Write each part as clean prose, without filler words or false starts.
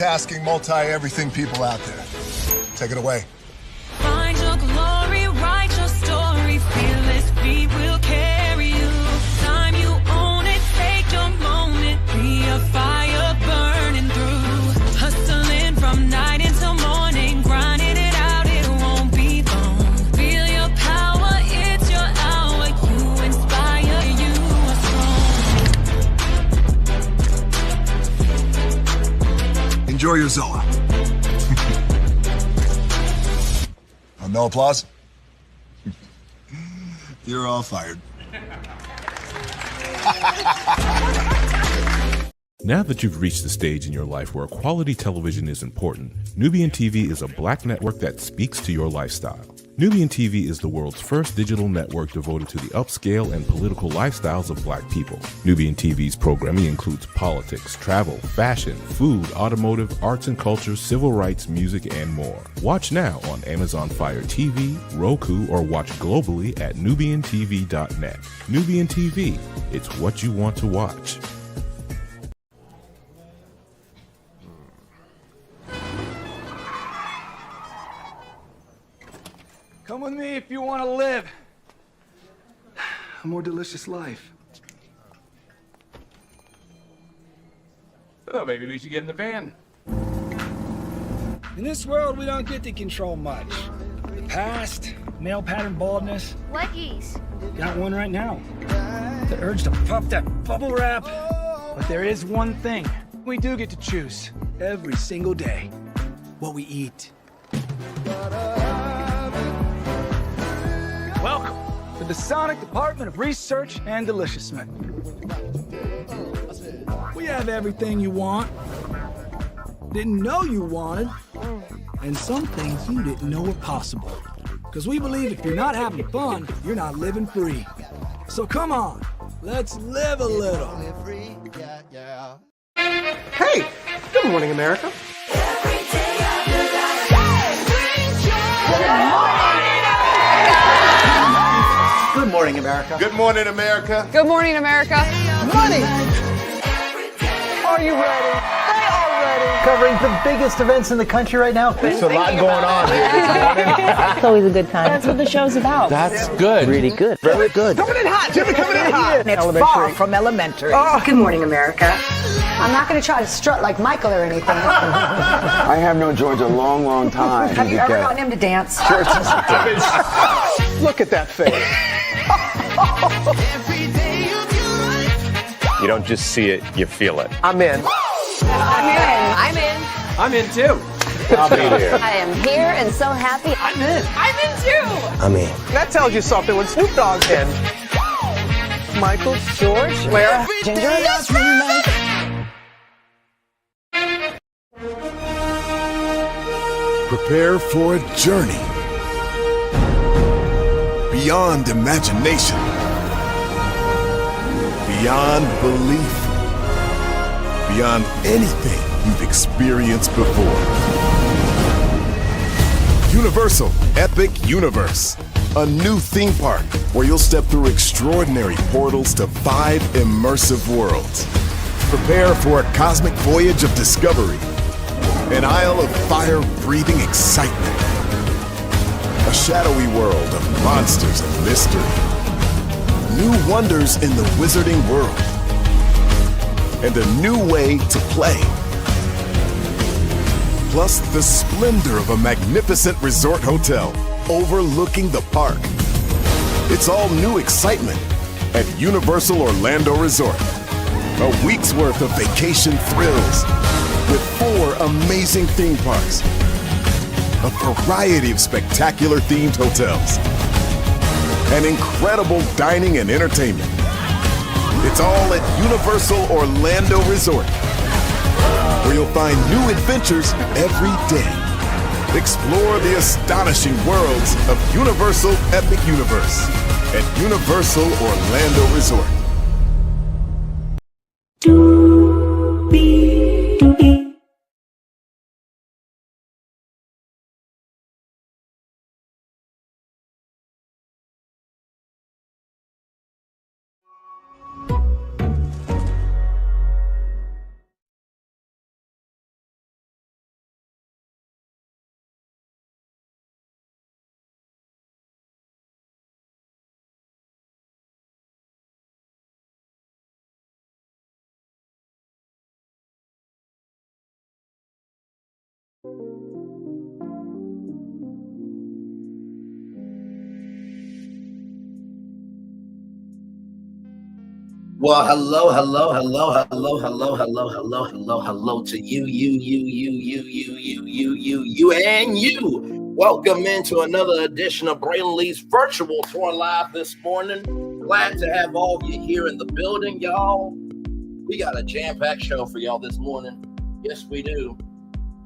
Tasking multi-everything people out there. Take it away. Find your glory, write your story, fearless feet will carry you. Time you own it, take your moment, be a fire burning through. Hustling from night until morning, grinding it out, it won't be long. Feel your power, it's your hour, you inspire, you are strong. Enjoy your Zoa. No applause? You're all fired. Now that you've reached the stage in your life where quality television is important, Nubian TV is a black network that speaks to your lifestyle. Nubian TV is the world's first digital network devoted to the upscale and political lifestyles of black people. Nubian TV's programming includes politics, travel, fashion, food, automotive, arts and culture, civil rights, music, and more. Watch now on Amazon Fire TV, Roku, or watch globally at nubiantv.net. Nubian TV, it's what you want to watch. Come with me if you want to live a more delicious life. Well, maybe we should get in the van. In this world, we don't get to control much. The past, male pattern baldness. Leggies. Got one right now. The urge to puff that bubble wrap. But there is one thing we do get to choose every single day: what we eat. Welcome to the Sonic Department of Research and Deliciousness. We have everything you want, didn't know you wanted, and some things you didn't know were possible. Because we believe if you're not having fun, you're not living free. So come on, let's live a little. Hey, good morning, America. Good morning, America. Good morning, America. Good morning, America. Money! Are you ready? They are ready. Covering the biggest events in the country right now. There's a lot going on here. It's always a good time. That's what the show's about. That's good. Really good. Very good. Coming in hot, Jimmy, coming in hot. It's far from elementary. Good morning, America. I'm not going to try to strut like Michael or anything. I have known George a long, long time. Have you ever gotten him to dance? Look at that face. You don't just see it, you feel it. I'm in. I'm in. I'm in too. I'll be here. I am here and so happy. I'm in. I'm in too. I'm in. That tells you something when Snoop Dogg's in. Michael, George, Lara, Ginger. Prepare for a journey beyond imagination, beyond belief, beyond anything you've experienced before. Universal Epic Universe, a new theme park where you'll step through extraordinary portals to 5 immersive worlds. Prepare for a cosmic voyage of discovery, an isle of fire-breathing excitement, a shadowy world of monsters and mystery, new wonders in the wizarding world, and a new way to play. Plus the splendor of a magnificent resort hotel overlooking the park. It's all new excitement at Universal Orlando Resort. A week's worth of vacation thrills with 4 amazing theme parks, a variety of spectacular themed hotels, and incredible dining and entertainment. It's all at Universal Orlando Resort, where you'll find new adventures every day. Explore the astonishing worlds of Universal Epic Universe at Universal Orlando Resort. Well, hello to you, and you. Welcome into another edition of Braylon Lee's virtual tour live this morning. Glad to have all of you here in the building, y'all. We got a jam-packed show for y'all this morning. Yes, we do.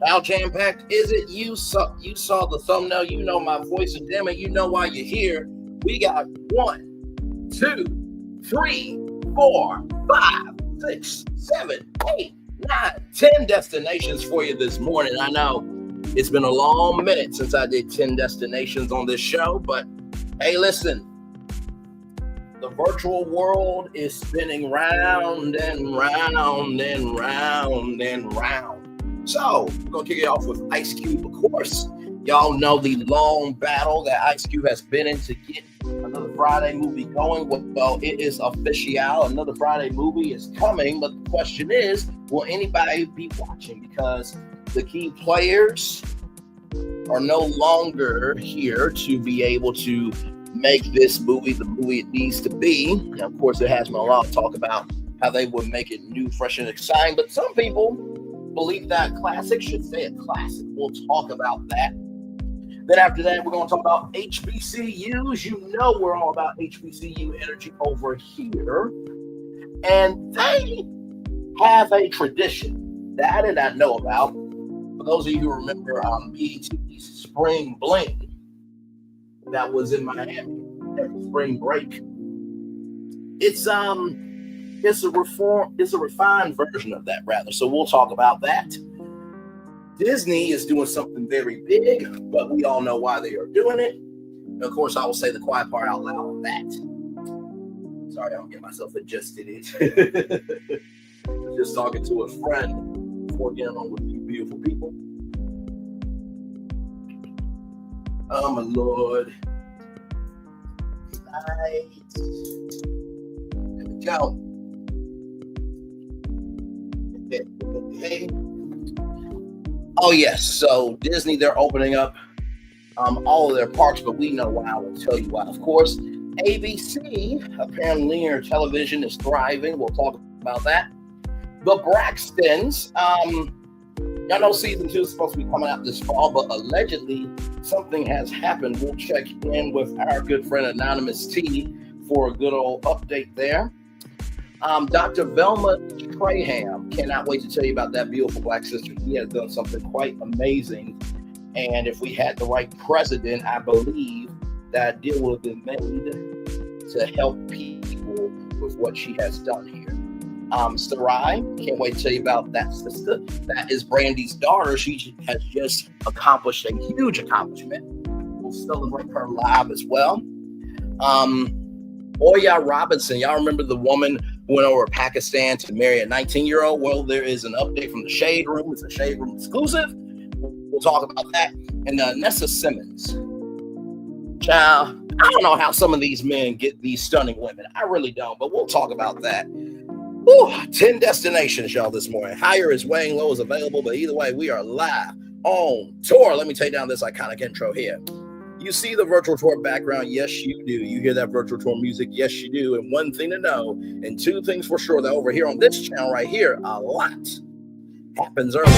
How jam-packed is it? You saw the thumbnail. You know my voice, and damn it, you know why you're here. We got 1, 2, 3, 4, 5, 6, 7, 8, 9, 10 destinations for you this morning. I know it's been a long minute since I did 10 destinations on this show, but hey, listen, the virtual world is spinning round and round and round and round. So we're gonna kick it off with Ice Cube, of course. Y'all know the long battle that Ice Cube has been in to get another Friday movie going. Well, it is official. Another Friday movie is coming, but the question is, will anybody be watching? Because the key players are no longer here to be able to make this movie the movie it needs to be. And of course, there has been a lot of talk about how they would make it new, fresh, and exciting, but some people believe that classic should stay a classic. We'll talk about that. Then after that, we're going to talk about HBCUs. You know we're all about HBCU energy over here. And they have a tradition that I did not know about. For those of you who remember BET's Spring Bling, that was in Miami, spring break. It's a refined version of that, rather. So we'll talk about that. Disney is doing something very big, but we all know why they are doing it. And of course, I will say the quiet part out loud on that. Sorry, I don't get myself adjusted it. Just talking to a friend before getting on with you beautiful people. Oh my Lord. Right. There we go. Okay. Oh yes, so Disney, they're opening up all of their parks, but we know why. I will tell you why. Of course, ABC, apparently linear television, is thriving. We'll talk about that. The Braxtons, y'all know season 2 is supposed to be coming out this fall, but allegedly something has happened. We'll check in with our good friend Anonymous T for a good old update there. Dr. Velma Trayham, cannot wait to tell you about that beautiful black sister. He has done something quite amazing. And if we had the right president, I believe that deal would have been made to help people with what she has done here. Sy'rai, can't wait to tell you about that sister. That is Brandy's daughter. She has just accomplished a huge accomplishment. We'll celebrate her live as well. Onijah Robinson, y'all remember the woman who went over to Pakistan to marry a 19-year-old? Well, there is an update from the Shade Room. It's a Shade Room exclusive. We'll talk about that. And Nessa Simmons. Child, I don't know how some of these men get these stunning women. I really don't, but we'll talk about that. Whew, 10 destinations, y'all, this morning. Higher is weighing, low is available, but either way, we are live on tour. Let me take down this iconic intro here. You see the virtual tour background? Yes, you do. You hear that virtual tour music? Yes, you do. And one thing to know, and two things for sure, that over here on this channel right here, a lot happens early.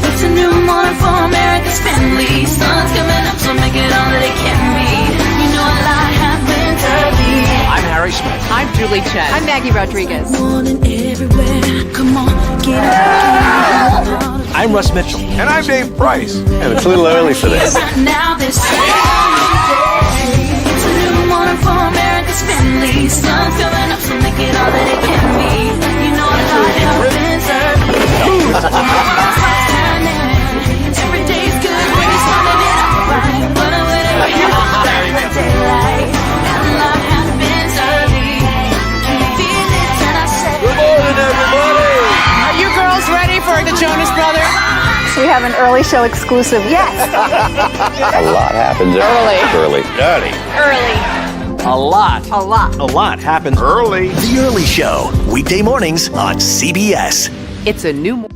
It's a new morning for America's family. Sun's coming up, so make it all that it can be. You know a lot happens early. I'm Harry Smith. I'm Julie Chen. I'm Maggie Rodriguez. Morning everywhere. Come on, get up. I'm Russ Mitchell. And I'm Dave Price. And it's a little early for this. Now this it's a new morning for America's family. Sun's coming up, so make it all that it can be. You know a lot happens early. Every day's good when you're starting it up right. But I'm waiting for you to daylight. And a lot happens early. Can you feel it? And I say, good morning, everybody. Are you girls ready for the Jonas Brothers? We have an early show exclusive. Yes. A lot happens early. A lot happens Early. The Early Show, weekday mornings on CBS. It's a new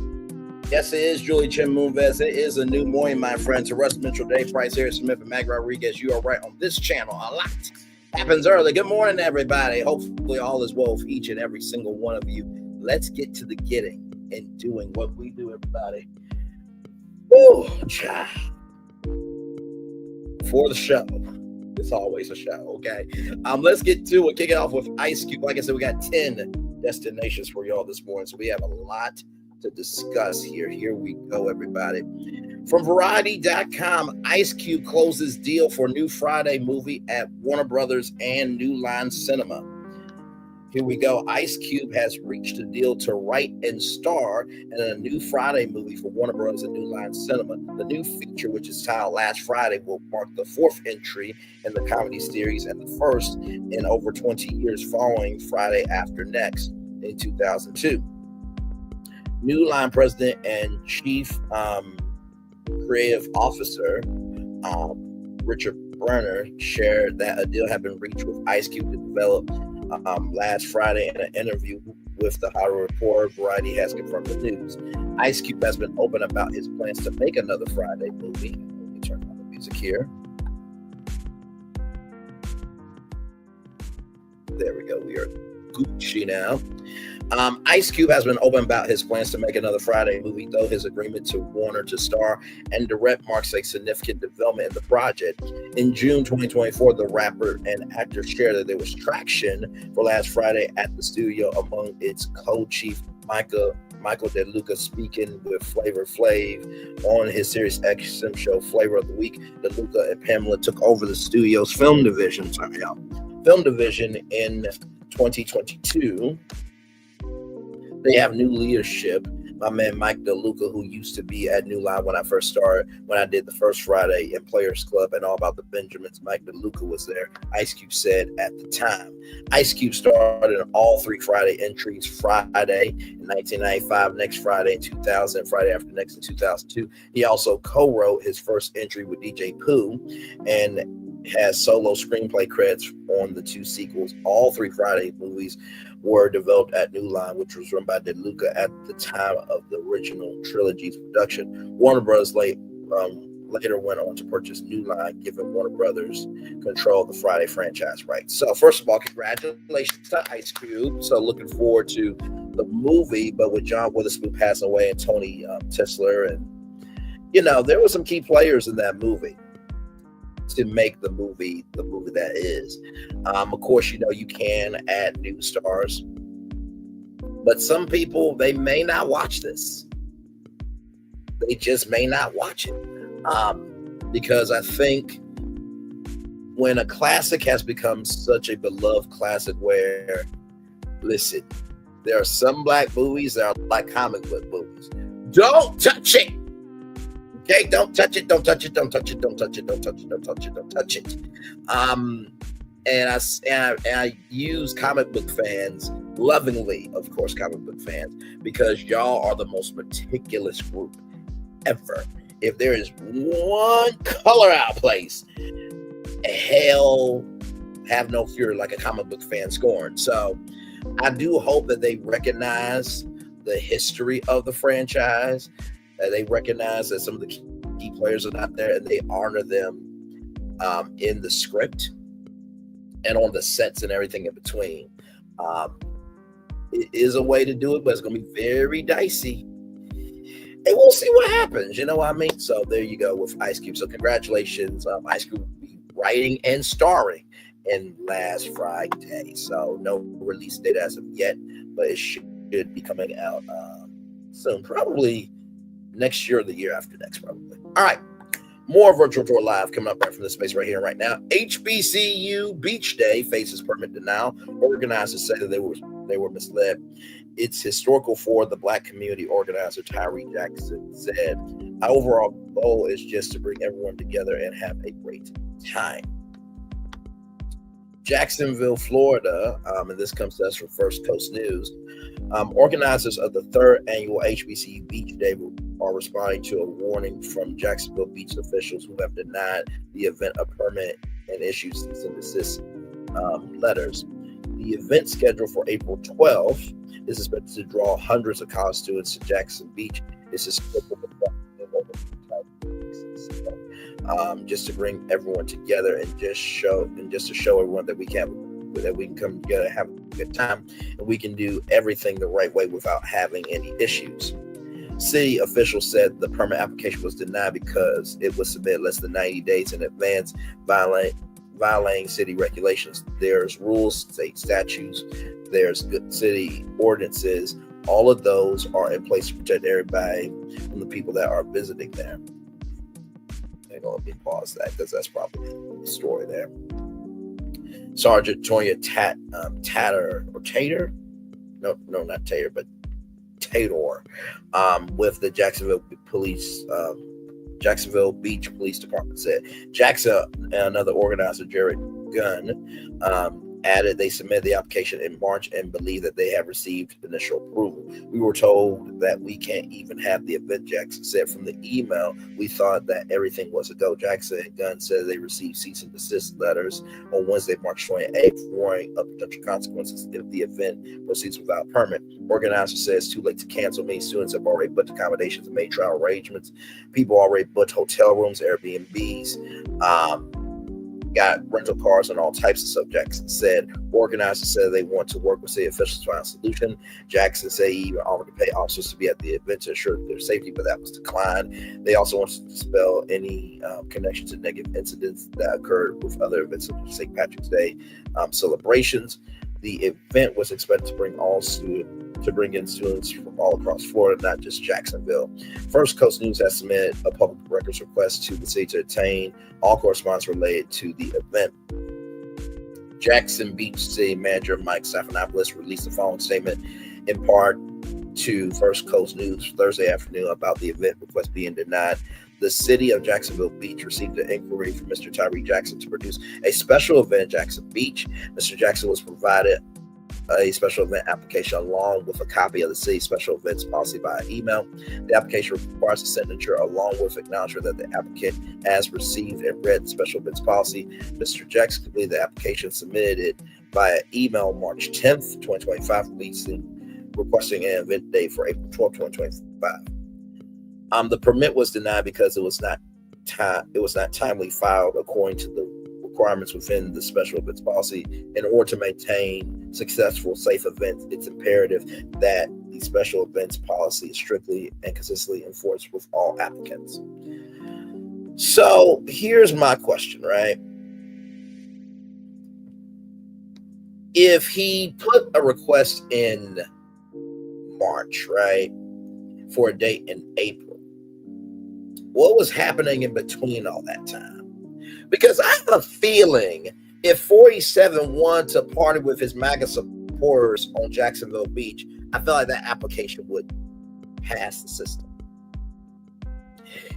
Yes, it is Julie Chen Moonves. It is a new morning, my friends. Russ Mitchell, Dave Price, Harry Smith, and Mag Rodriguez. You are right on this channel. A lot happens early. Good morning, everybody. Hopefully all is well with each and every single one of you. Let's get to the getting and doing what we do, everybody. Woo, child. For the show. It's always a show, okay? Let's get to it. Kick it off with Ice Cube. Like I said, we got 10 destinations for y'all this morning, so we have a lot to discuss here. Here we go, everybody. From Variety.com, Ice Cube closes deal for new Friday movie at Warner Brothers and New Line Cinema. Here we go. Ice Cube has reached a deal to write and star in a new Friday movie for Warner Brothers and New Line Cinema. The new feature, which is titled Last Friday, will mark the 4th entry in the comedy series and the first in over 20 years following Friday After Next in 2002. New Line President and Chief Creative Officer Richard Brenner shared that a deal had been reached with Ice Cube to develop last Friday in an interview with the Hollywood Reporter. Variety has confirmed the news. Ice Cube has been open about his plans to make another Friday movie. Let me turn on the music here. There we go. We are Gucci now. Ice Cube has been open about his plans to make another Friday movie, though his agreement to Warner to star and direct marks a significant development in the project. In June 2024, the rapper and actor shared that there was traction for Last Friday at the studio among its co-chief Michael DeLuca, speaking with Flavor Flav on his Sirius XM show Flavor of the Week. DeLuca and Pamela took over the studio's film division in 2022. They have new leadership. My man Mike DeLuca, who used to be at New Line when I first started, when I did the first Friday in Players Club and All About the Benjamins, Mike DeLuca was there. Ice Cube said at the time. Ice Cube starred in all 3 Friday entries: Friday in 1995, Next Friday in 2000, Friday After Next in 2002. He also co-wrote his first entry with DJ Pooh and has solo screenplay credits on the 2 sequels. All 3 Friday movies were developed at New Line, which was run by DeLuca at the time of the original trilogy's production. Warner Bros. Later went on to purchase New Line, giving Warner Brothers control of the Friday franchise rights. So first of all, congratulations to Ice Cube. So looking forward to the movie, but with John Witherspoon passing away and Tony Tisler, and there were some key players in that movie to make the movie that is. Of course, you can add new stars, but some people, they may not watch this. They just may not watch it. Because I think when a classic has become such a beloved classic where, listen, there are some black movies that are like comic book movies. Don't touch it. Okay, don't touch it, don't touch it, don't touch it, don't touch it, don't touch it, don't touch it, don't touch it. And I use comic book fans lovingly, of course, comic book fans, because y'all are the most meticulous group ever. If there is one color out place, hell, have no fear, like a comic book fan scorned. So I do hope that they recognize the history of the franchise. They recognize that some of the key players are not there, and they honor them in the script and on the sets and everything in between. It is a way to do it, but it's going to be very dicey. And we'll see what happens. You know what I mean? So there you go with Ice Cube. So congratulations. Ice Cube will be writing and starring in Last Friday. So no release date as of yet, but it should be coming out soon. Probably next year or the year after next, probably. All right. More Virtual Tour Live coming up right from this space right here right now. HBCU Beach Day faces permit denial. Organizers say that they were misled. It's historical for the Black community, organizer Tyree Jackson said. Our overall goal is just to bring everyone together and have a great time. Jacksonville, Florida, and this comes to us from First Coast News. Organizers of the 3rd annual HBCU Beach Day are responding to a warning from Jacksonville beach officials who have denied the event a permit and issued cease and desist letters. The event, scheduled for April 12th, is expected to draw hundreds of college students to Jackson Beach. This is just to bring everyone together and just to show everyone that we can come together, have a good time, and we can do everything the right way without having any issues. City officials said the permit application was denied because it was submitted less than 90 days in advance, violating city regulations. There's rules, state statutes, there's good city ordinances. All of those are in place to protect everybody from the people that are visiting there. Hang on, let me pause that because that's probably the story there. Sergeant Tonya Taylor, with the Jacksonville Beach Police Department said. Jackson and another organizer, Jared Gunn, added they submitted the application in March and believe that they have received initial approval. We were told that we can't even have the event, Jackson said. From the email, we thought that everything was a go. Jackson and Gunn said they received cease and desist letters on Wednesday, March 28th, warning of potential consequences if the event proceeds without permit. Organizer says it's too late to cancel. Many students have already booked accommodations and made travel arrangements. People already booked hotel rooms, Airbnbs, got rental cars and all types of stuff. Jackson said organizers said they want to work with city officials to find a solution. Jackson said he even offered to pay officers to be at the event to ensure their safety, but that was declined. They also wanted to dispel any connection to negative incidents that occurred with other events such as St. Patrick's Day celebrations. The event was expected to bring in students from all across Florida, not just Jacksonville. First Coast News has submitted a public records request to the city to obtain all correspondence related to the event. Jackson Beach City Manager Mike Stephanopoulos released the following statement in part to First Coast News Thursday afternoon about the event request being denied. The city of Jacksonville Beach received an inquiry from Mr. Tyree Jackson to produce a special event at Jackson Beach. Mr. Jackson was provided a special event application along with a copy of the city's special events policy via email. The application requires a signature along with acknowledgement that the applicant has received and read the special events policy. Mr. Jackson completed the application, submitted it via email March 10th, 2025, requesting an event date for April 12th, 2025. The permit was denied because it was not timely filed according to the requirements within the special events policy. In order to maintain successful, safe events, it's imperative that the special events policy is strictly and consistently enforced with all applicants. So here's my question, right? If he put a request in March, right, for a date in April, what was happening in between all that time? Because I have a feeling if 47 wanted to party with his MAGA supporters on Jacksonville Beach, I feel like that application would pass the system.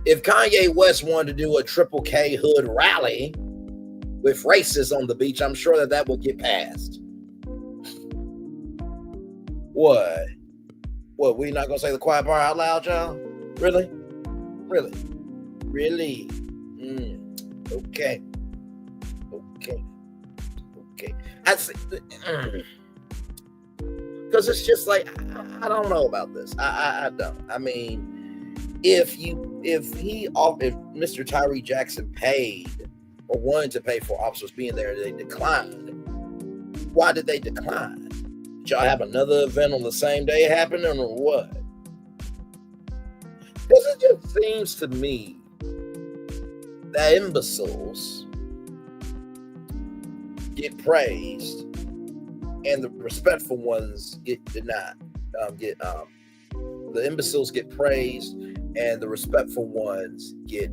If Kanye West wanted to do a Triple K hood rally with racists on the beach, I'm sure that would get passed. What? What, we not going to say the quiet part out loud, y'all? Really? Okay. I see. Because it's just like, I don't know about this. I don't. I mean, if Mr. Tyree Jackson paid or wanted to pay for officers being there, they declined. Why did they decline? Did y'all have another event on the same day happening or what? Because it just seems to me that imbeciles get praised and the respectful ones get denied. The imbeciles get praised and the respectful ones get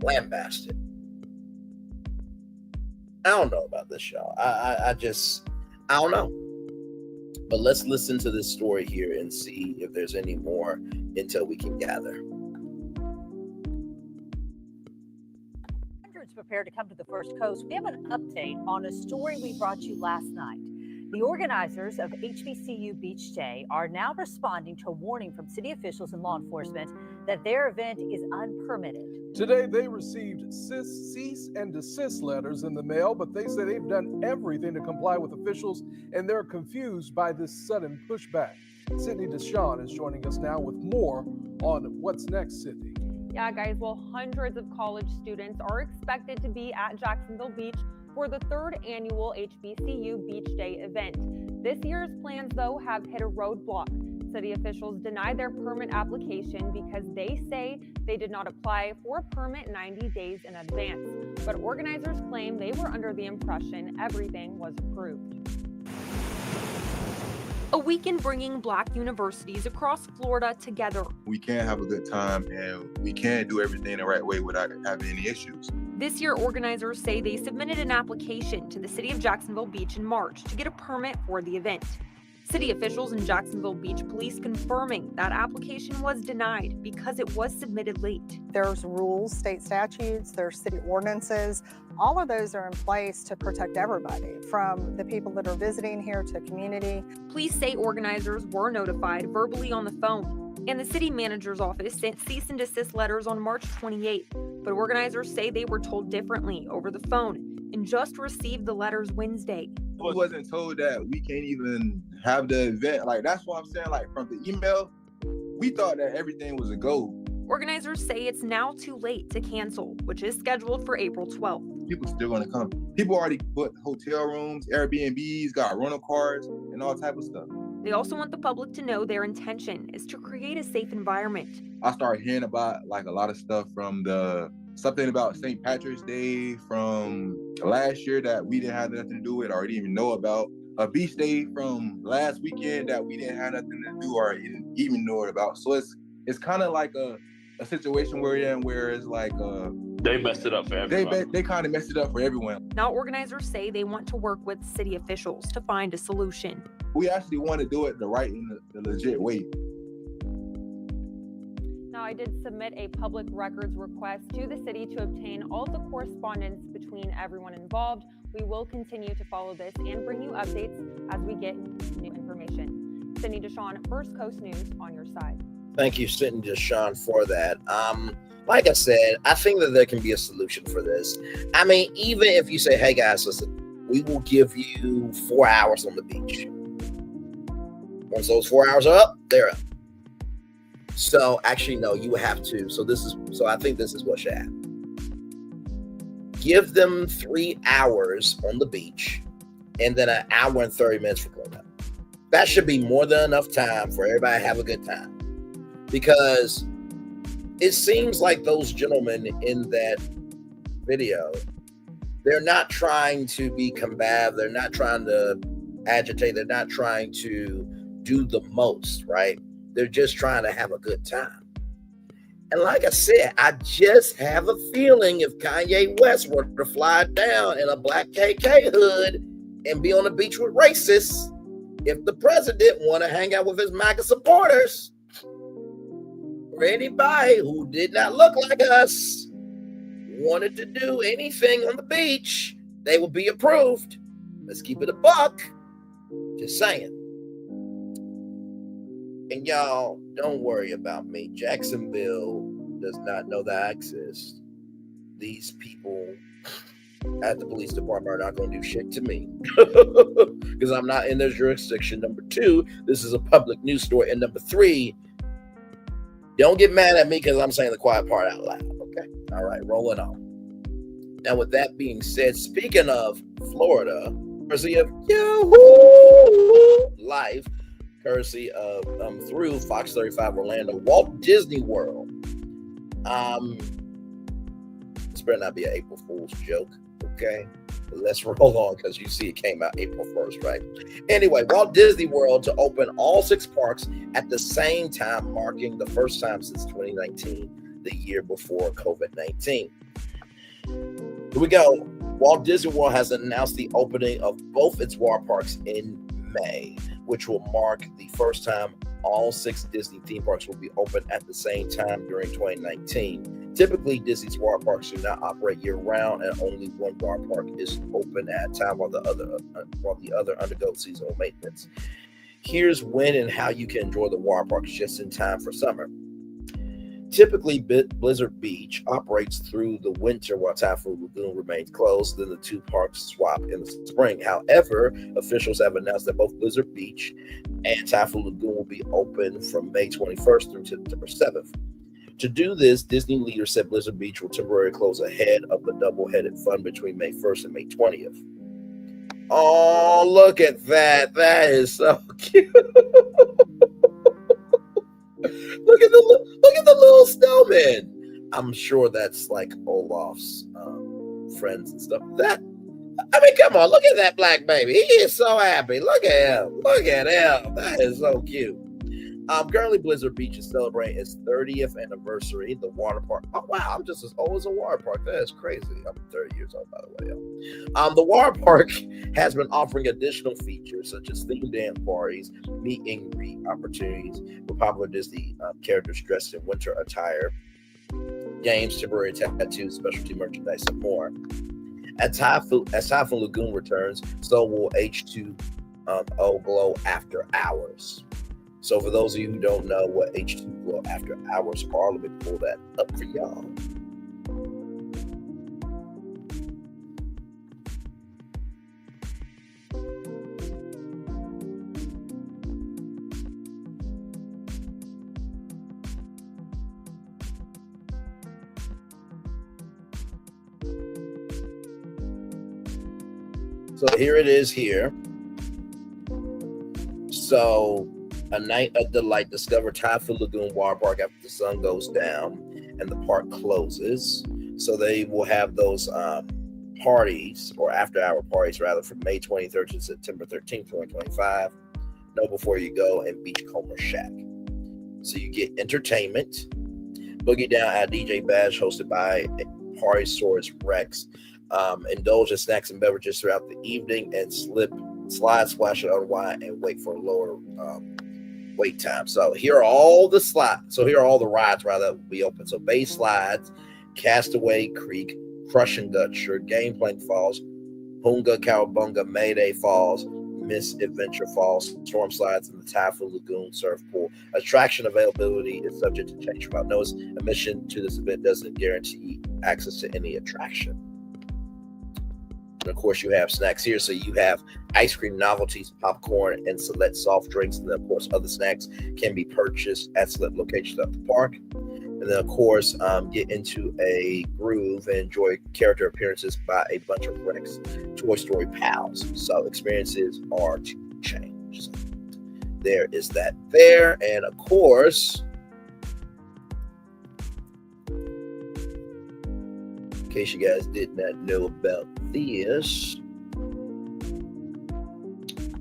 lambasted. I don't know about this, y'all. I don't know. But let's listen to this story here and see if there's any more intel we can gather. Hundreds prepare to come to the First Coast. We have an update on a story we brought you last night. The organizers of HBCU Beach Day are now responding to a warning from city officials and law enforcement that their event is unpermitted. Today, they received cease and desist letters in the mail, but they say they've done everything to comply with officials, and they're confused by this sudden pushback. Sydney Deshawn is joining us now with more on what's next, Sydney. Yeah, guys, well, hundreds of college students are expected to be at Jacksonville Beach for the 3rd annual HBCU Beach Day event. This year's plans, though, have hit a roadblock. City officials denied their permit application because they say they did not apply for a permit 90 days in advance. But organizers claim they were under the impression everything was approved. A weekend bringing Black universities across Florida together. We can have a good time and we can do everything the right way without having any issues. This year, organizers say they submitted an application to the city of Jacksonville Beach in March to get a permit for the event. City officials and Jacksonville Beach Police confirming that application was denied because it was submitted late. There's rules, state statutes, there's city ordinances. All of those are in place to protect everybody, from the people that are visiting here to community. Police say organizers were notified verbally on the phone, and the city manager's office sent cease and desist letters on March 28th. But organizers say they were told differently over the phone and just received the letters Wednesday. We wasn't told that we can't even have the event. Like, that's what I'm saying. Like, from the email, we thought that everything was a go. Organizers say it's now too late to cancel, which is scheduled for April 12th. People still gonna come. People already booked hotel rooms, Airbnbs, got rental cars, and all type of stuff. They also want the public to know their intention is to create a safe environment. I started hearing about like a lot of stuff from something about St. Patrick's Day from last year that we didn't have nothing to do with or didn't even know about. A beach day from last weekend that we didn't have nothing to do or even know about. So it's kind of like a situation we're in where it's like they messed it up for everyone. They kind of messed it up for everyone. Now organizers say they want to work with city officials to find a solution. We actually want to do it the right and the legit way. Now, I did submit a public records request to the city to obtain all of the correspondence between everyone involved. We will continue to follow this and bring you updates as we get new information. Sydney Deshawn, First Coast News, on your side. Thank you, Sydney Deshawn, for that. Like I said, I think that there can be a solution for this. I mean, even if you say, hey guys, listen, we will give you 4 hours on the beach. Once those 4 hours are up, they're up. So actually, no, you have to. So I think this is what should happen. Give them 3 hours on the beach and then an hour and 30 minutes for cleanup. That should be more than enough time for everybody to have a good time. Because it seems like those gentlemen in that video, they're not trying to be combative. They're not trying to agitate. They're not trying to do the most, right? They're just trying to have a good time. And like I said, I just have a feeling if Kanye West were to fly down in a black KK hood and be on the beach with racists, if the president want to hang out with his MAGA supporters, or anybody who did not look like us wanted to do anything on the beach, they will be approved. Let's keep it a buck. Just saying. And y'all, don't worry about me. Jacksonville does not know that I exist. These people at the police department are not going to do shit to me because I'm not in their jurisdiction. Number 2, this is a public news story. And number 3, don't get mad at me because I'm saying the quiet part out loud. Okay. All right. Rolling on. Now, with that being said, speaking of Florida, courtesy of Yahoo Live, courtesy of through Fox 35 Orlando, Walt Disney World. This better not be an April Fool's joke, okay? But let's roll on because you see it came out April 1st, right? Anyway, Walt Disney World to open all 6 parks at the same time, marking the first time since 2019, the year before COVID-19. Here we go. Walt Disney World has announced the opening of both its water parks in May, which will mark the first time all 6 Disney theme parks will be open at the same time during 2019. Typically, Disney's water parks do not operate year-round, and only one water park is open at a time while the other undergoes seasonal maintenance. Here's when and how you can enjoy the water parks just in time for summer. Typically, Blizzard Beach operates through the winter while Typhoon Lagoon remains closed. Then the 2 parks swap in the spring. However, officials have announced that both Blizzard Beach and Typhoon Lagoon will be open from May 21st through September 7th. To do this, Disney leaders said Blizzard Beach will temporarily close ahead of the double-headed fun between May 1st and May 20th. Oh, look at that. That is so cute. Look at the little snowman. I'm sure that's like Olaf's friends and stuff. Come on, look at that black baby. He is so happy. Look at him. That is so cute. Currently, Blizzard Beach is celebrating its 30th anniversary. The water park. Oh, wow. I'm just as old as a water park. That is crazy. I'm 30 years old, by the way. The water park has been offering additional features such as themed dance parties, meet and greet opportunities with popular Disney characters dressed in winter attire, games, temporary tattoos, specialty merchandise, and more. As Typhoon Lagoon returns, so will H2O Glow After Hours. So for those of you who don't know what H2 Glow After Hours are, let me pull that up for y'all. So here it is here. So a night of delight, discover Typhoon Lagoon Water Park after the sun goes down and the park closes. So they will have those parties, or after-hour parties rather, from May 23rd to September 13th, 2025. Know before you go, and Beachcomber Shack. So you get entertainment, Boogie Down at DJ Bash, hosted by Party Source Rex. Indulge in snacks and beverages throughout the evening, and slide, splash, and unwind, and wait for a lower wait time. So here are all the rides rather that will be open. So Bay Slides, Castaway Creek, Crush and Gutsher, Game Plank Falls, Hunga Cowabunga, Mayday Falls, Miss Adventure Falls, Storm Slides, and the Typhoon Lagoon Surf Pool. Attraction availability is subject to change. Without notice, admission to this event doesn't guarantee access to any attraction. And of course, you have snacks here. So you have ice cream, novelties, popcorn, and select soft drinks. And then, of course, other snacks can be purchased at select locations at the park. And then, of course, get into a groove and enjoy character appearances by a bunch of Rex Toy Story pals. So experiences are to change. So there is that there. And, of course, in case you guys did not know about this,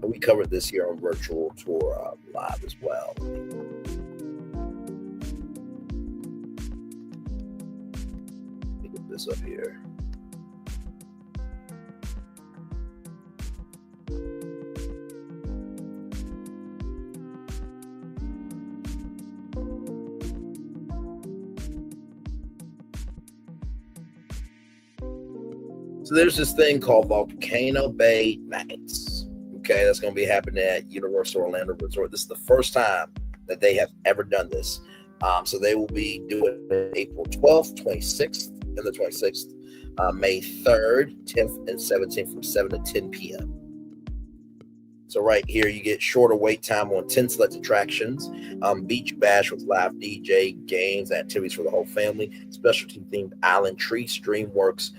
we covered this here on Virtual Tour Live as well. Let me get this up here. So there's this thing called Volcano Bay Nights. Okay, that's going to be happening at Universal Orlando Resort. This is the first time that they have ever done this. So they will be doing it April 12th, 26th, and the 26th, May 3rd, 10th, and 17th from 7 to 10 p.m. So right here, you get shorter wait time on 10 select attractions, Beach Bash with live DJ, games, activities for the whole family, specialty-themed Island Tree, Streamworks,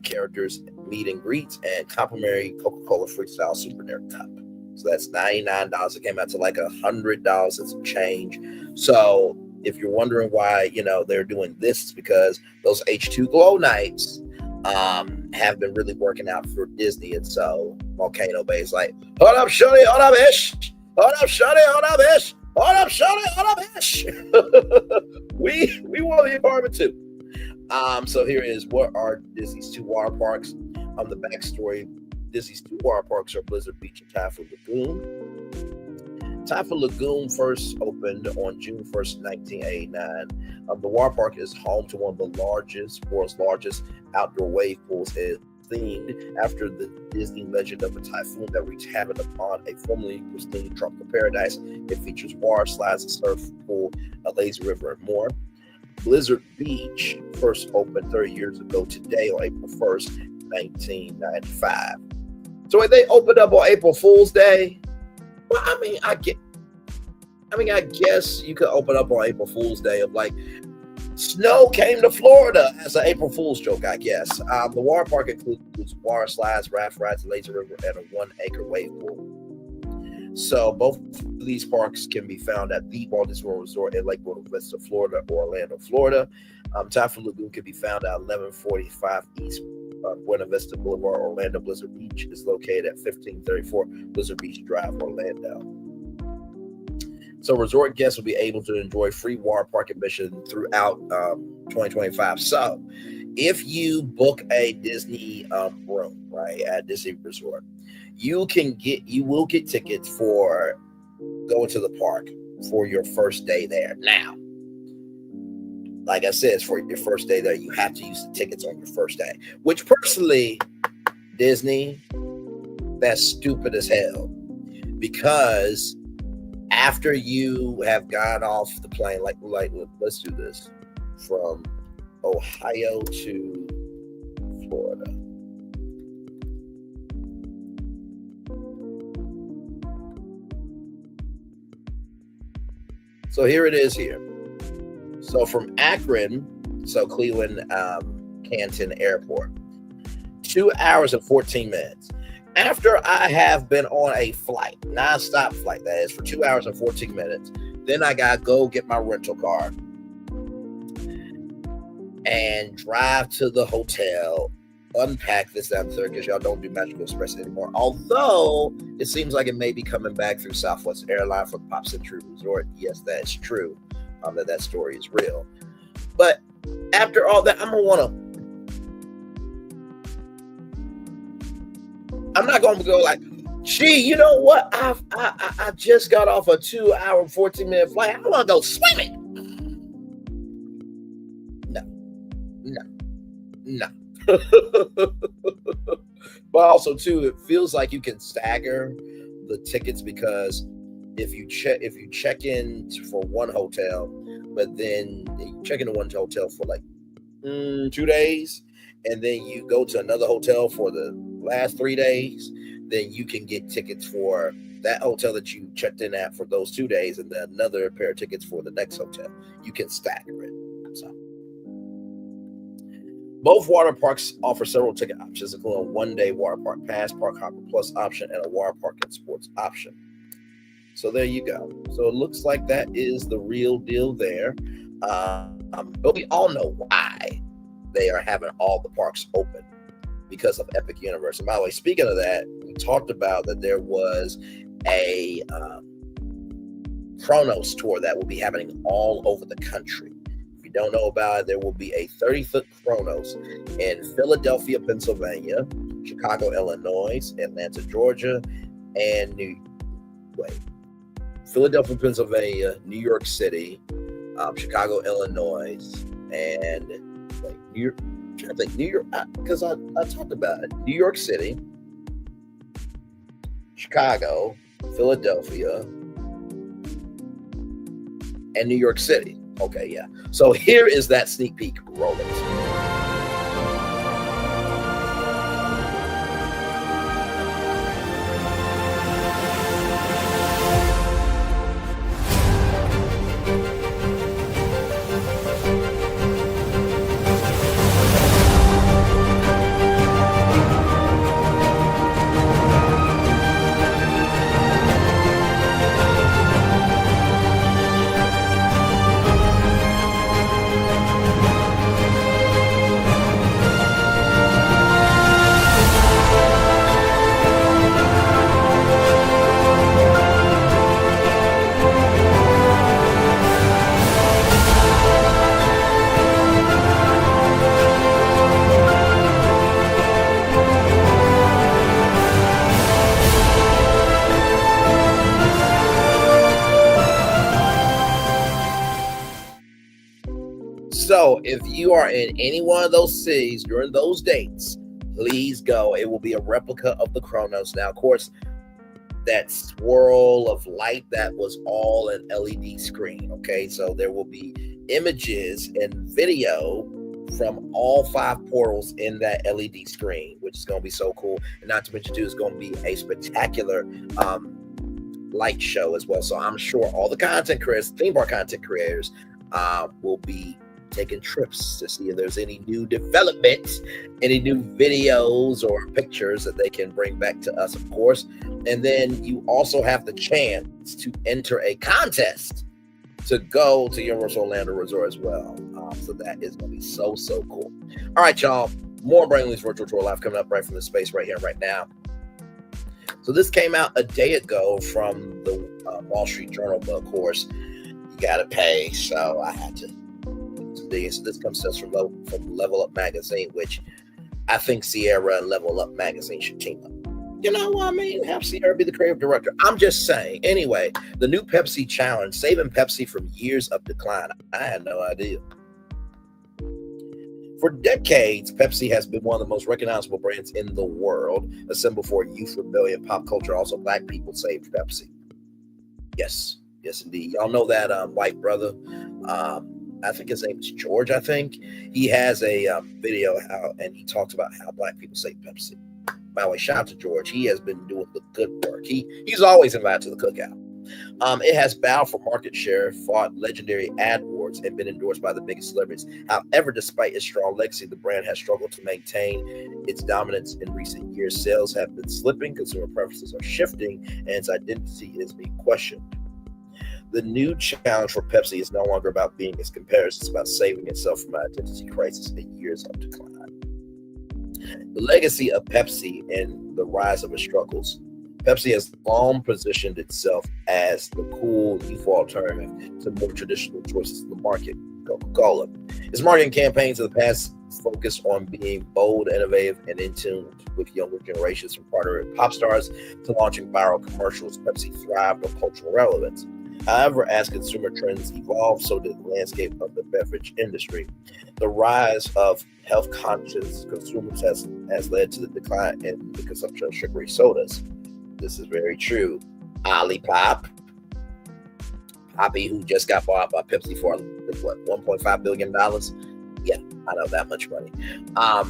characters, meet and greets, and complimentary Coca-Cola Freestyle Super Nerd Cup. So that's $99. It came out to like $100 and some change. So if you're wondering why, they're doing this, it's because those H2 Glow nights have been really working out for Disney. And so Volcano Bay is like, hold up, shorty, hold up, ish. Hold up, shorty, hold up, ish. Hold up, shorty, hold up, ish. we want to be a part of it too. So here is what are Disney's two water parks. The backstory: Disney's two water parks are Blizzard Beach and Typhoon Lagoon. Typhoon Lagoon first opened on June 1st, 1989. The water park is home to one of the world's largest outdoor wave pools. It is themed after the Disney legend of a typhoon that wreaked havoc upon a formerly pristine tropical paradise. It features water slides, a surf pool, a lazy river, and more. Blizzard Beach first opened 30 years ago today on April 1st, 1995. So when they opened up on April Fool's Day, well, I guess you could open up on April Fool's Day of like, Snow came to Florida as an April Fool's joke, I guess. The water park includes water slides, raft rides, lazy river, and a 1-acre wave pool. So both of these parks can be found at the Walt Disney World Resort in Lake Buena Vista, Florida, or Orlando, Florida. Typhoon Lagoon can be found at 1145 East Buena Vista Boulevard. Orlando Blizzard Beach is located at 1534 Blizzard Beach Drive, Orlando. So resort guests will be able to enjoy free water park admission throughout 2025. So if you book a Disney room, right, at Disney Resort, you will get tickets for going to the park for your first day there. Now, like I said, for your first day there, you have to use the tickets on your first day, which personally, Disney, that's stupid as hell, because after you have gone off the plane, like let's do this, from Ohio to Florida. So here it is here. So from Akron, so Cleveland, Canton Airport, 2 hours and 14 minutes. After I have been on a flight, non-stop flight, that is, for 2 hours and 14 minutes, then I got to go get my rental car and drive to the hotel, unpack this down there, because y'all don't do Magical Express anymore. Although it seems like it may be coming back through Southwest Airline for the Pop Century Resort. Yes, that's true. That story is real. But after all that, I'm not going to go like, gee, you know what? I just got off a 2 hour, 14-minute flight. I want to go swimming. No. But also too, it feels like you can stagger the tickets, because if you check in for one hotel, but then you check into one hotel for like 2 days, and then you go to another hotel for the last 3 days, then you can get tickets for that hotel that you checked in at for those 2 days, and then another pair of tickets for the next hotel. You can stagger it. So both water parks offer several ticket options, including a 1-day water park pass, park hopper plus option, and a water park and sports option. So there you go. So it looks like that is the real deal there. But we all know why they are having all the parks open, because of Epic Universe. And by the way, speaking of that, we talked about that there was a Chronos tour that will be happening all over the country. If you don't know about it, there will be a 30-foot Chronos in Philadelphia, Pennsylvania, Chicago, Illinois, Atlanta, Georgia, and Philadelphia, Pennsylvania, New York City, Chicago, Illinois, and New York. I think New York, because I talked about it. New York City, Chicago, Philadelphia, and New York City. Okay, yeah. So here is that sneak peek rolling. So if you are in any one of those cities during those dates, please go. It will be a replica of the Chronos. Now, of course, that swirl of light, that was all an LED screen. Okay, so there will be images and video from all 5 portals in that LED screen, which is going to be so cool. And not to mention too, it's going to be a spectacular light show as well. So I'm sure all the content creators, theme park content creators, will be taking trips to see if there's any new development, any new videos or pictures that they can bring back to us, of course. And then you also have the chance to enter a contest to go to Universal Orlando Resort as well. So that is going to be so cool. All right, y'all. More Brain Lee's Virtual Tour Live coming up right from the space right here, right now. So this came out a day ago from the Wall Street Journal, but of course, you got to pay. So I had to. So this comes to us from Level Up Magazine, which I think Sierra and Level Up Magazine should team up. You know what I mean? Have Sierra be the creative director. I'm just saying. Anyway, the new Pepsi challenge, saving Pepsi from years of decline. I had no idea. For decades, Pepsi has been one of the most recognizable brands in the world, a symbol for youth rebellion, pop culture. Also, Black people saved Pepsi. Yes, indeed. Y'all know that white brother. I think his name is George. I think he has a video and he talks about how Black people saved Pepsi. By the way, shout out to George. He has been doing the good work. He's always invited to the cookout. It has bowed for market share, fought legendary ad awards, and been endorsed by the biggest celebrities. However, despite its strong legacy, the brand has struggled to maintain its dominance in recent years. Sales have been slipping, consumer preferences are shifting, and its identity is being questioned. The new challenge for Pepsi is no longer about being its competitors. It's about saving itself from an identity crisis and years of decline. The legacy of Pepsi and the rise of its struggles. Pepsi has long positioned itself as the cool, youthful alternative to more traditional choices in the market, Coca-Cola. Its marketing campaigns of the past focus on being bold, innovative, and in tune with younger generations, from partnering with pop stars to launching viral commercials. Pepsi thrived on cultural relevance. However, as consumer trends evolve, so did the landscape of the beverage industry. The rise of health-conscious consumers has led to the decline in the consumption of sugary sodas. This is very true. Olipop, Poppy, who just got bought by Pepsi for what, $1.5 billion? Yeah, I know that much money.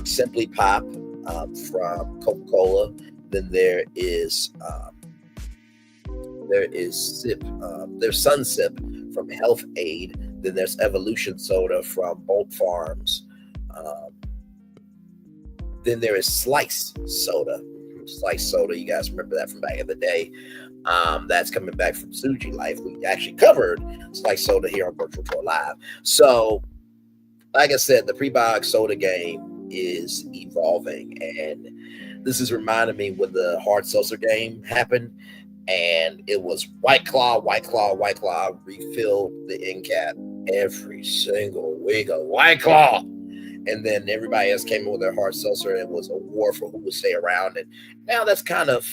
Simply Pop from Coca-Cola. Then there is Sip. There's Sun Sip from Health Aid. Then there's Evolution Soda from Bolt Farms. Then there is Slice Soda. Slice Soda, you guys remember that from back in the day. That's coming back from Suji Life. We actually covered Slice Soda here on Virtual Tour Live. So, like I said, the prebiotic soda game is evolving, and this is reminding me when the hard seltzer game happened, and it was White Claw, refill the end cap every single week of White Claw. And then everybody else came in with their hard seltzer, and it was a war for who would stay around. And now that's kind of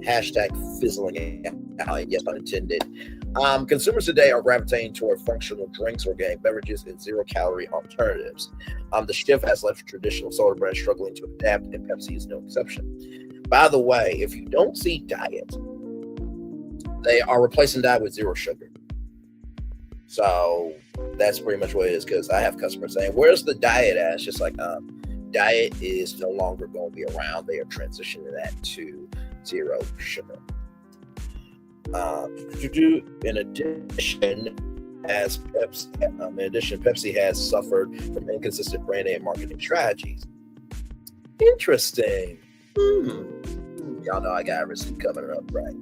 hashtag fizzling out, yes, unintended. Consumers today are gravitating toward functional drinks, organic beverages, and zero-calorie alternatives. The shift has left traditional soda brands struggling to adapt, and Pepsi is no exception. By the way, if you don't see diet, they are replacing diet with zero sugar. So that's pretty much what it is, because I have customers saying, where's the diet at? It's just like, diet is no longer going to be around. They are transitioning that to zero sugar. In addition, Pepsi has suffered from inconsistent brand and marketing strategies. Interesting. Y'all know I got everything coming up, right?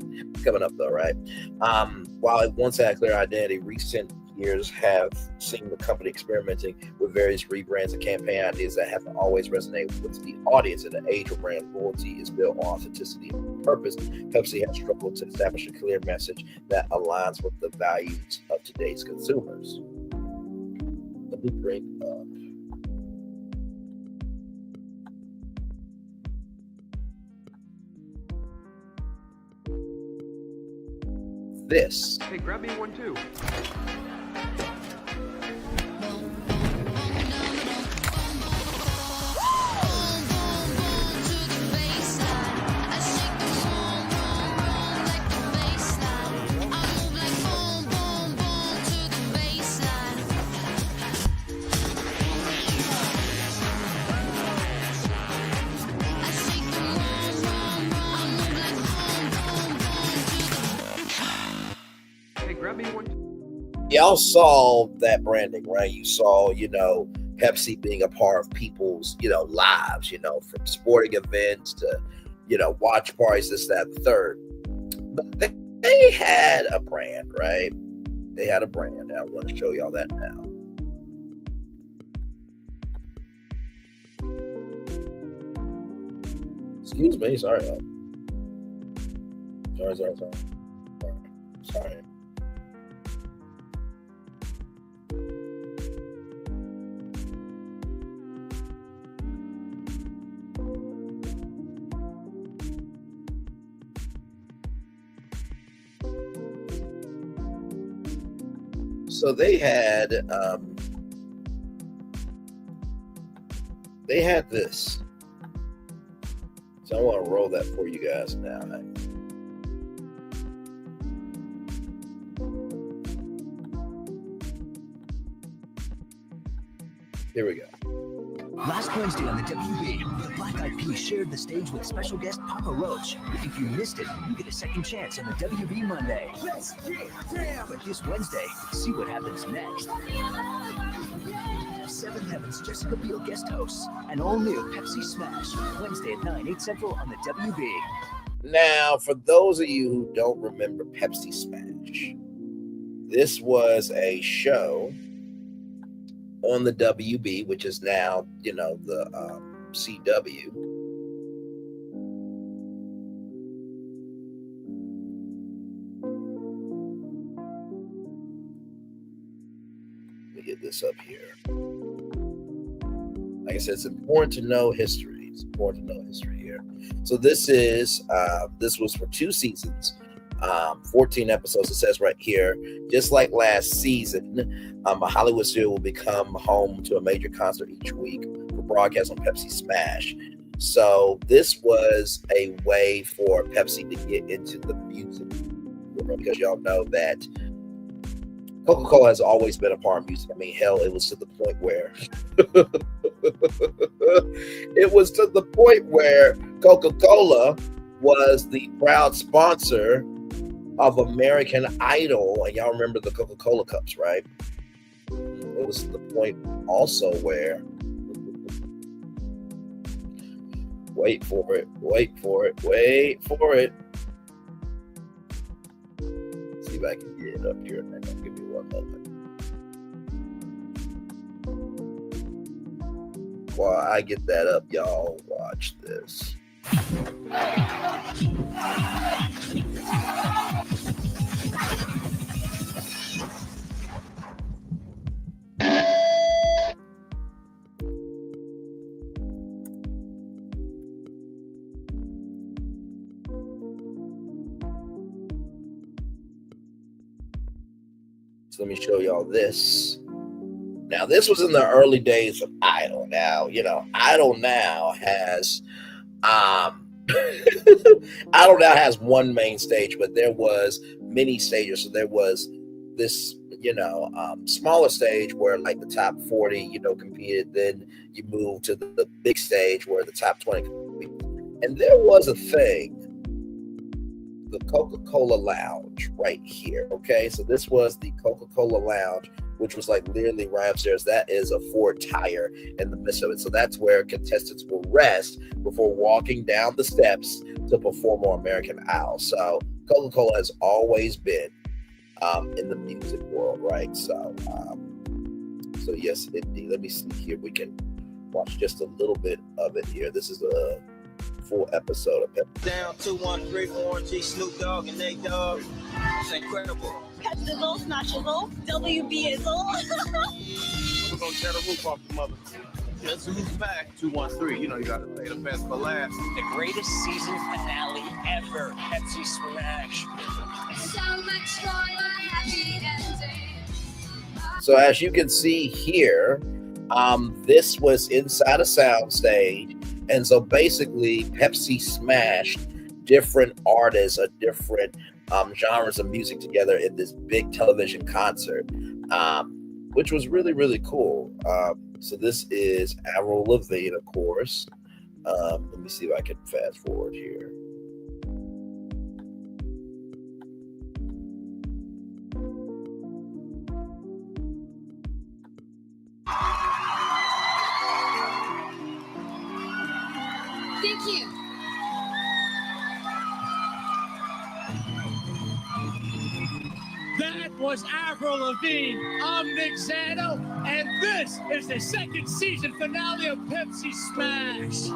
While it once had a clear identity, recent years have seen the company experimenting with various rebrands and campaign ideas that haven't always resonated with the audience. In an age where brand loyalty is built on authenticity and purpose, Pepsi has struggled to establish a clear message that aligns with the values of today's consumers. Let me bring up this. Hey, grab me one too. Grab me one. y'all saw that branding, right? You saw, Pepsi being a part of people's, lives, from sporting events to, watch parties, this, that, and the third. But they had a brand, right? They had a brand. I want to show y'all that now. Excuse me, sorry. Sorry. So they had this. So I want to roll that for you guys now. Here we go. Last Wednesday on the WB, the Black Eyed Peas shared the stage with special guest Papa Roach. If you missed it, you get a second chance on the WB Monday. But this Wednesday, see what happens next. Seventh Heaven's Jessica Biel guest hosts, an all-new Pepsi Smash, Wednesday at 9, 8 Central on the WB. Now, for those of you who don't remember Pepsi Smash, this was a show on the WB, which is now, the CW. Let me get this up here. Like I said, it's important to know history. It's important to know history here. So this was for 2 seasons. 14 episodes. It says right here, just like last season, a Hollywood studio will become home to a major concert each week for broadcast on Pepsi Smash. So this was a way for Pepsi to get into the music world, because y'all know that Coca-Cola has always been a part of music. I mean, hell, it was to the point where Coca-Cola was the proud sponsor of American Idol, and y'all remember the Coca-Cola cups, right? It was the point also where, wait for it. See if I can get it up here. Give me one moment. While I get that up, y'all watch this. So let me show y'all this. Now, this was in the early days of Idol. Now, Idol now has Idol now has one main stage, but there was many stages. So there was this, smaller stage where like the top 40, competed. Then you move to the big stage where the top 20 competed. And there was a thing, the Coca-Cola Lounge right here. Okay, so this was the Coca-Cola Lounge, which was like literally right upstairs. That is a Ford tire in the midst of it. So that's where contestants will rest before walking down the steps to perform on American Idol. So Coca-Cola has always been in the music world, right? So yes, indeed. Let me see here. We can watch just a little bit of it here. This is a full episode of Pepsi. Down 213 Warren G, Snoop Dogg, and Nate Dogg. It's incredible. Pepsi-Zizzle, Smash-Izzle, WB-Izzle. We're gonna tear the roof off the mother. Guess who's back? 213. You gotta play the best for last. The greatest season finale ever. Pepsi Smash. So much for a happy ending. So as you can see here, this was inside a sound stage. And so basically Pepsi smashed different artists or different genres of music together in this big television concert, which was really, really cool. So this is Avril Lavigne, of course. Let me see if I can fast forward here. Thank you. That was Avril Lavigne. I'm Nick Zano, and this is the second season finale of Pepsi Smash.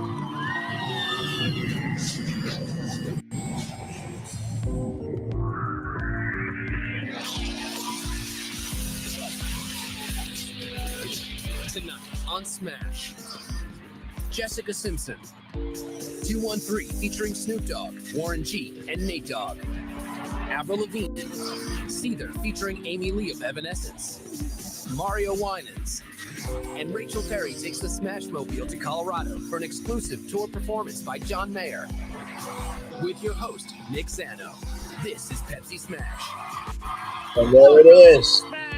Tonight on Smash, Jessica Simpson, 213 featuring Snoop Dogg, Warren G, and Nate Dogg. Avril Lavigne, Seether featuring Amy Lee of Evanescence, Mario Winans, and Rachel Perry takes the Smashmobile to Colorado for an exclusive tour performance by John Mayer. With your host, Nick Zano, this is Pepsi Smash. And there it is. Smash!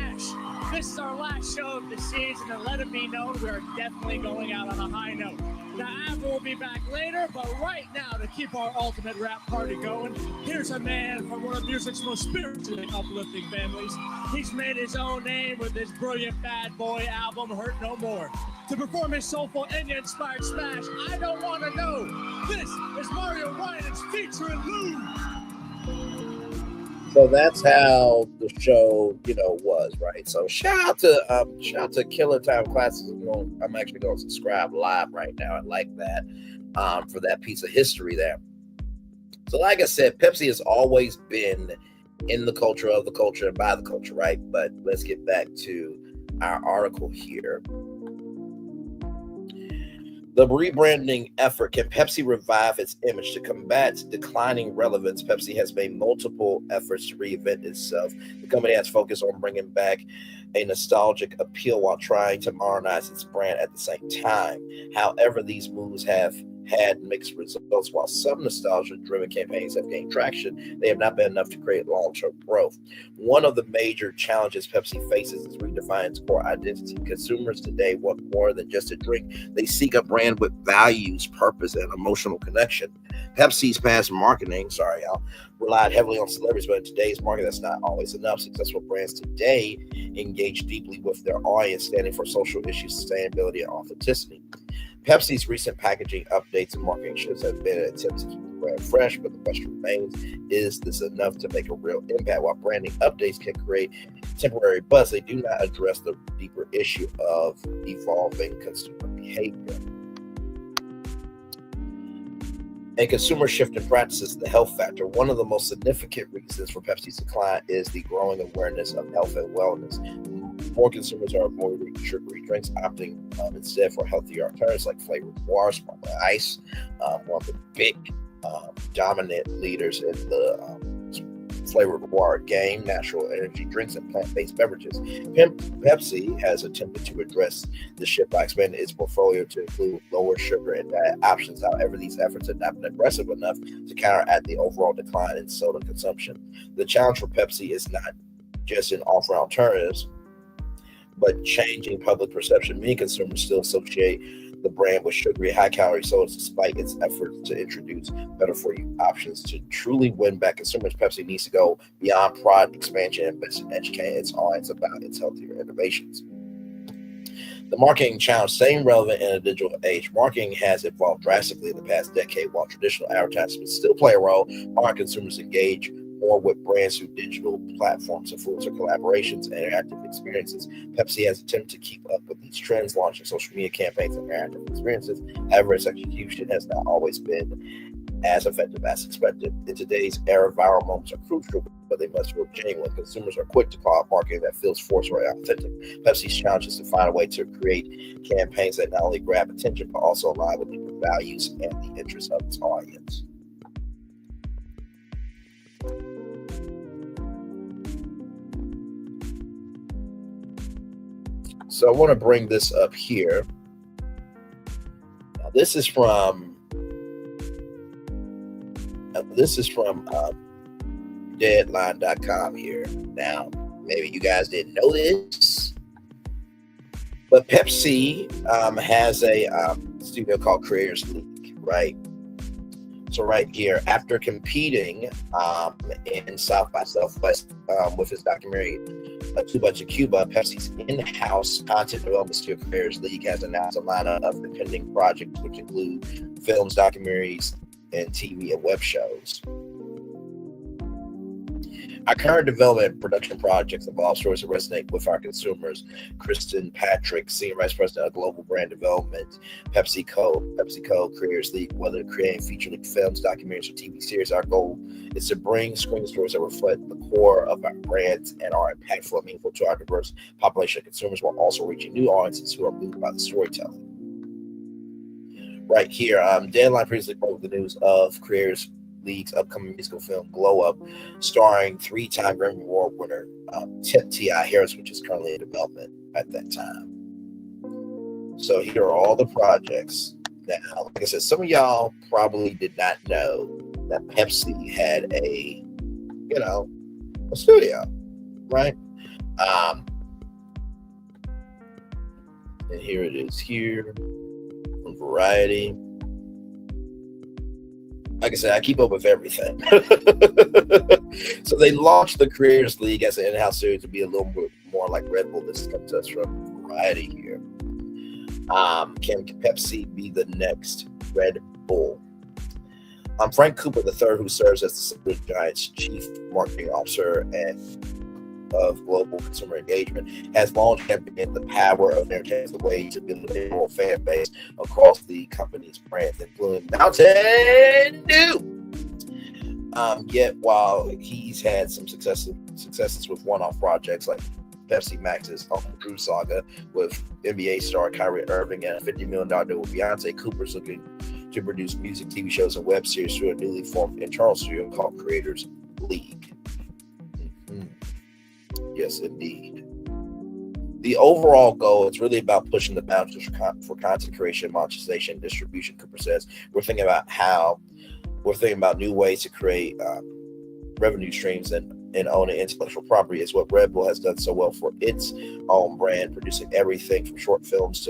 This is our last show of the season, and let it be known we are definitely going out on a high note. Now, Avril will be back later, but right now, to keep our ultimate rap party going, here's a man from one of music's most spiritually uplifting families. He's made his own name with his brilliant Bad Boy album, Hurt No More. To perform his soulful Enya-inspired smash, I Don't Want to Know. This is Mario Winans featuring Lou. So that's how the show, was, right? So shout out to Killer Time Classics. I'm actually going to subscribe live right now. I like that for that piece of history there. So like I said, Pepsi has always been in the culture, of the culture, and by the culture, right? But let's get back to our article here. The rebranding effort. Can Pepsi revive its image? To combat declining relevance, Pepsi has made multiple efforts to reinvent itself. The company has focused on bringing back a nostalgic appeal while trying to modernize its brand at the same time. However, these moves have had mixed results. While some nostalgia-driven campaigns have gained traction, they have not been enough to create long-term growth. One of the major challenges Pepsi faces is redefining its core identity. Consumers today want more than just a drink. They seek a brand with values, purpose, and emotional connection. Pepsi's past marketing, relied heavily on celebrities, but in today's market, that's not always enough. Successful brands today engage deeply with their audience, standing for social issues, sustainability, and authenticity. Pepsi's recent packaging updates and marketing shifts have been an attempt to keep the brand fresh, but the question remains, is this enough to make a real impact? While branding updates can create temporary buzz, they do not address the deeper issue of evolving consumer behavior. And consumer shift in practices, the health factor. One of the most significant reasons for Pepsi's decline is the growing awareness of health and wellness. More consumers are avoiding sugary drinks, opting instead for healthier alternatives like flavored water, sparkling ice. One of the big dominant leaders in the flavored water game, natural energy drinks, and plant-based beverages. Pepsi has attempted to address the shift by expanding its portfolio to include lower sugar and diet options. However, these efforts have not been aggressive enough to counteract the overall decline in soda consumption. The challenge for Pepsi is not just in offering alternatives, but changing public perception. Many consumers still associate the brand with sugary, high-calorie sodas, despite its efforts to introduce better-for-you options. To truly win back consumers, Pepsi needs to go beyond product expansion and invest in educating its audience about its healthier innovations. The marketing challenge, staying relevant in a digital age. Marketing has evolved drastically in the past decade. While traditional advertisements still play a role, our consumers engage more with brands through digital platforms, influencer collaborations, and interactive experiences. Pepsi has attempted to keep up with these trends, launching social media campaigns and interactive experiences. However, its execution has not always been as effective as expected. In today's era, viral moments are crucial, but they must feel genuine. Consumers are quick to call out marketing that feels forced or authentic. Pepsi's challenge is to find a way to create campaigns that not only grab attention, but also align with the values and the interests of its audience. So I want to bring this up here. Now, this is from Deadline.com here. Now, maybe you guys didn't know this, but Pepsi has a studio called Creators League, right? So right here, after competing in South by Southwest with his documentary, Too Much of Cuba, Pepsi's in-house content development studio Creators League has announced a lineup of pending projects, which include films, documentaries, and TV and web shows. Our current development and production projects involve stories that resonate with our consumers. Kristen Patrick, Senior Vice President of Global Brand Development, PepsiCo Creators League. Whether creating feature-length films, documentaries, or TV series, our goal is to bring screen stories that reflect the core of our brands and are impactful and meaningful to our diverse population of consumers, while also reaching new audiences who are moved by the storytelling. Right here, Deadline previously broke the news of Creators League's upcoming musical film Glow Up, starring 3-time Grammy Award winner T.I. Harris, which is currently in development at that time. So here are all the projects. Now, like I said, some of y'all probably did not know that Pepsi had a studio, right? And here it is here from Variety. Like I said, I keep up with everything. So they launched the Creators League as an in-house series to be a little bit more like Red Bull. This comes to us from Variety here. Can Pepsi be the next Red Bull? Frank Cooper III, who serves as the Super Giants Chief Marketing Officer and of Global Consumer Engagement, has long championed the power of entertainment as a way to build a loyal fan base across the company's brands, including Mountain Dew. Yet, while he's had some successes with one-off projects like Pepsi Max's Uncle Drew saga with NBA star Kyrie Irving and a $50 million deal with Beyonce, Cooper's looking to produce music, TV shows, and web series through a newly formed internal studio called Creators League. Yes, indeed. The overall goal is really about pushing the boundaries for content creation, monetization, and distribution. Cooper says we're thinking about new ways to create revenue streams and owning intellectual property. Is what Red Bull has done so well for its own brand, producing everything from short films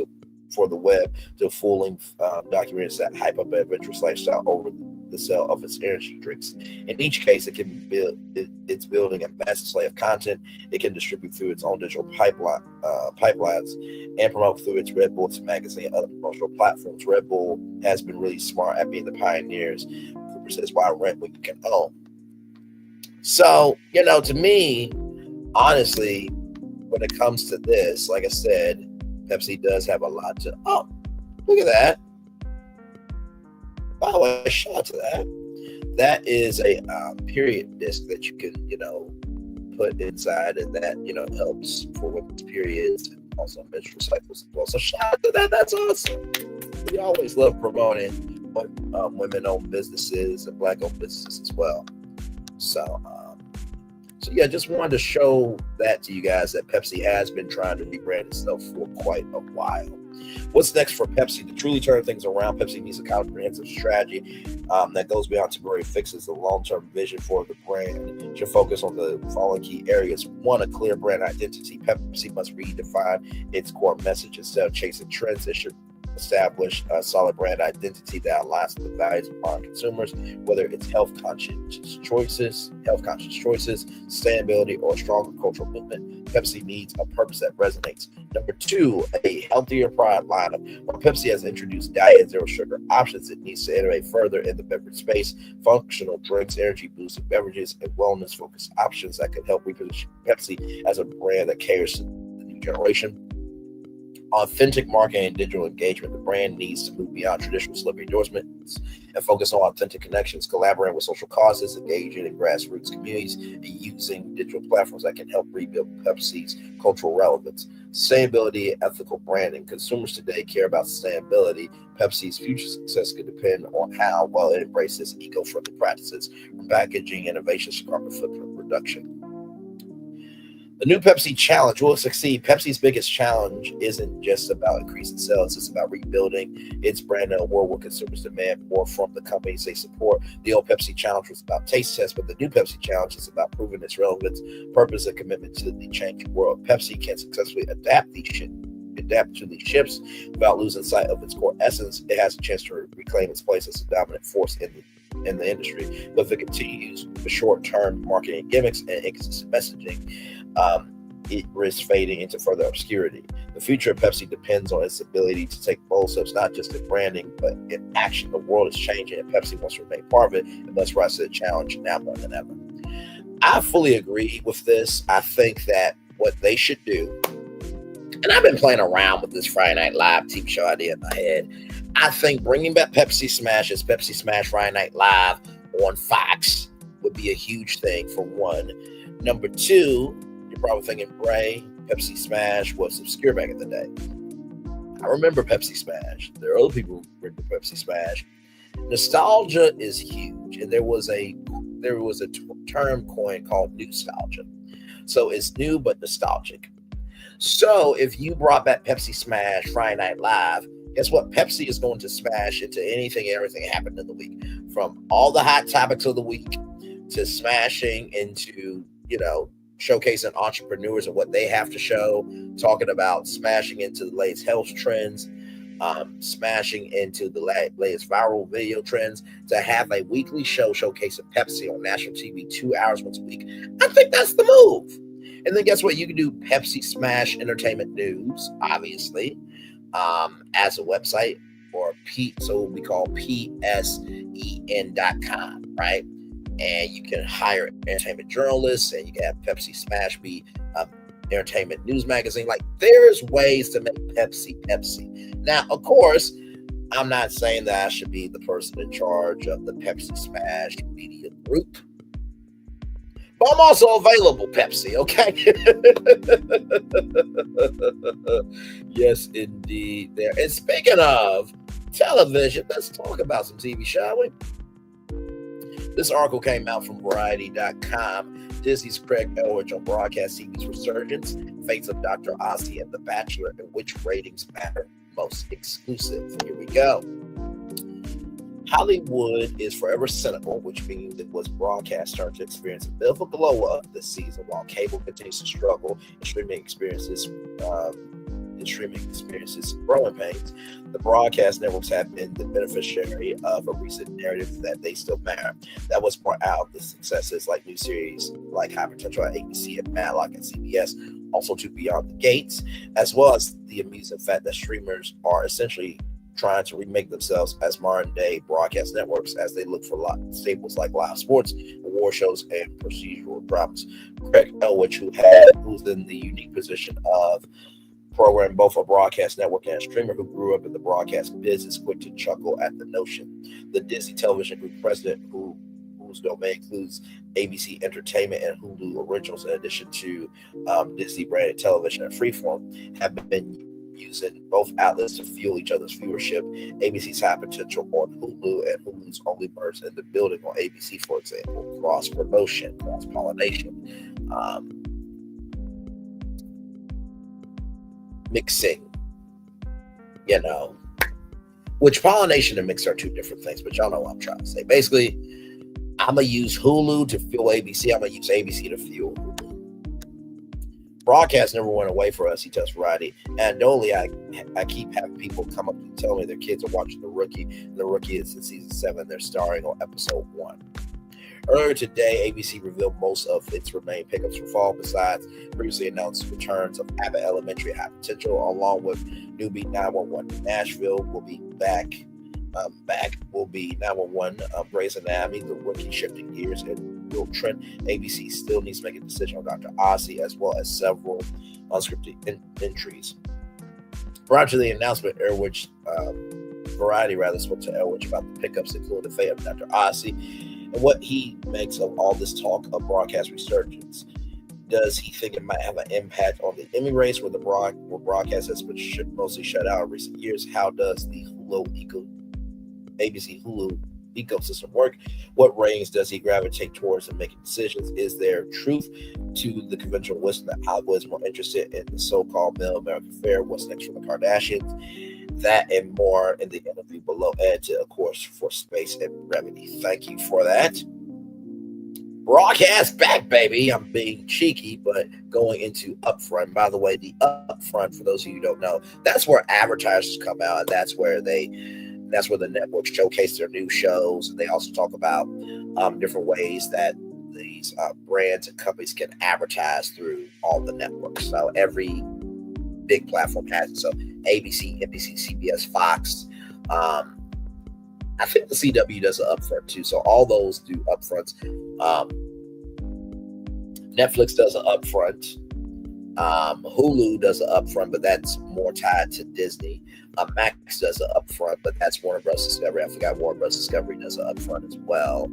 for the web to full-length documentaries that hype up an adventurous lifestyle over the sale of its energy drinks. In each case, it's building a massive slate of content. It can distribute through its own digital pipelines and promote through its Red Bull magazine and other promotional platforms. Red Bull has been really smart at being the pioneers. Cooper says, why rent when you can own? So, to me, honestly, when it comes to this, like I said, Pepsi does have a lot to... Oh, look at that. By the way, shout out to that. That is a period disc that you can, put inside, and that, helps for women's periods and also menstrual cycles as well. So shout out to that. That's awesome. We always love promoting women-owned businesses and Black-owned businesses as well. So yeah, just wanted to show that to you guys that Pepsi has been trying to rebrand itself for quite a while. What's next for Pepsi? To truly turn things around, Pepsi needs a comprehensive strategy that goes beyond temporary fixes. The long-term vision for the brand should focus on the following key areas. 1, a clear brand identity. Pepsi must redefine its core message. Instead of chasing trends, it should establish a solid brand identity that aligns with the values of our consumers, whether it's health-conscious choices, sustainability, or a stronger cultural movement. Pepsi needs a purpose that resonates. Number 2, a healthier product lineup. While Pepsi has introduced diet and zero sugar options, it needs to innovate further in the beverage space. Functional drinks, energy-boosting beverages, and wellness-focused options that can help reposition Pepsi as a brand that caters to the new generation. Authentic marketing and digital engagement. The brand needs to move beyond traditional celebrity endorsements and focus on authentic connections, collaborating with social causes, engaging in grassroots communities, and using digital platforms that can help rebuild Pepsi's cultural relevance. Sustainability and ethical branding. Consumers today care about sustainability. Pepsi's future success could depend on how well it embraces eco-friendly practices, from packaging innovations to carbon footprint reduction. The new Pepsi challenge will succeed. Pepsi's biggest challenge isn't just about increasing sales. It's about rebuilding its brand in a world where consumers demand more from the companies they support. The old Pepsi challenge was about taste tests, but the new Pepsi challenge is about proving its relevance, purpose, and commitment to the changing world. Pepsi can successfully adapt to these shifts without losing sight of its core essence. It has a chance to reclaim its place as a dominant force in the in the industry. But if it continues with short-term marketing gimmicks and inconsistent messaging, it risks fading into further obscurity. The future of Pepsi depends on its ability to take bold steps, not just in branding, but in action. The world is changing, and Pepsi wants to remain part of it, and must rise to the challenge now more than ever. I fully agree with this. I think that what they should do, and I've been playing around with this Friday Night Live TV show idea in my head. I think bringing back Pepsi Smash as Pepsi Smash Friday Night Live on Fox would be a huge thing, for one. Number two, you're probably thinking, Bray, Pepsi Smash was obscure back in the day. I remember Pepsi Smash. There are other people who remember Pepsi Smash. Nostalgia is huge, and there was a term coined called nostalgia. So it's new but nostalgic. So if you brought back Pepsi Smash Friday Night Live, guess what? Pepsi is going to smash into anything and everything that happened in the week, from all the hot topics of the week to smashing into, showcasing entrepreneurs and what they have to show, talking about smashing into the latest health trends, smashing into the latest viral video trends, to have a weekly show showcasing Pepsi on national TV 2 hours once a week. I think that's the move. And then guess what? You can do Pepsi Smash Entertainment News, obviously, as a website, or so we call PSEN.com, right? And you can hire entertainment journalists, and you can have Pepsi Smash be entertainment news magazine. Like, there's ways to make Pepsi Pepsi. Now, of course, I'm not saying that I should be the person in charge of the Pepsi Smash media group, but I'm also available, Pepsi, okay? Yes, indeed. There. And speaking of television, let's talk about some TV, shall we? This article came out from Variety.com. Disney's Craig Elwich on broadcast TV's resurgence, fates of Dr. Ozzy and The Bachelor, and which ratings matter most. Exclusive. Here we go. Hollywood is forever cynical, which means it was broadcast starting to experience a bit of a glow up this season, while cable continues to struggle and streaming experiences growing pains. The broadcast networks have been the beneficiary of a recent narrative that they still matter. That was brought out the successes like new series like High Potential at ABC and Matlock at CBS, also to Beyond the Gates, as well as the amusing fact that streamers are essentially trying to remake themselves as modern day broadcast networks as they look for staples like live sports, award shows, and procedural dramas. Craig Elwich, who's in the unique position of program both a broadcast network and a streamer who grew up in the broadcast business, quick to chuckle at the notion. The Disney Television Group president, whose domain includes ABC Entertainment and Hulu Originals, in addition to Disney branded television and Freeform, have been using both outlets to fuel each other's viewership. ABC's High Potential on Hulu and Hulu's Only Birds in the Building on ABC, for example. Cross promotion, cross pollination, mixing, which pollination and mix are two different things, but y'all know what I'm trying to say. Basically, I'm going to use Hulu to fuel ABC. I'm going to use ABC to fuel Hulu. Broadcast never went away for us, he tells Variety. And only I keep having people come up and tell me their kids are watching The Rookie, and The Rookie is in season 7. They're starring on episode 1. Earlier today, ABC revealed most of its remaining pickups for fall, besides previously announced returns of Abbott Elementary High Potential, along with Newbie 911 Nashville will be back. Will be 911 Grey's Anatomy, The Rookie, shifting gears, and Will Trent. ABC still needs to make a decision on Dr. Ozzy, as well as several unscripted entries. Prior to the announcement, Variety spoke to Elwich about the pickups, including the fate of Dr. Ozzy and what he makes of all this talk of broadcast resurgence. Does he think it might have an impact on the Emmy race, where broadcast has been mostly shut out in recent years? How does the ABC Hulu ecosystem work? What ratings does he gravitate towards in making decisions? Is there truth to the conventional wisdom that Hollywood is more interested in the so-called male American affair? What's next for the Kardashians? That and more in the interview below. Add to, of course, for space and brevity. Thank you for that. Broadcast back, baby. I'm being cheeky, but going into upfront. By the way, the upfront, for those of you who don't know, that's where advertisers come out, and that's where they That's where the networks showcase their new shows. And they also talk about different ways that these brands and companies can advertise through all the networks. So every big platform has it. So ABC, NBC, CBS, Fox. I think the CW does an upfront too. So all those do upfronts. Netflix does an upfront. Hulu does an upfront, but that's more tied to Disney. Max does an upfront, but that's Warner Bros. Discovery. I forgot Warner Bros. Discovery does an upfront as well.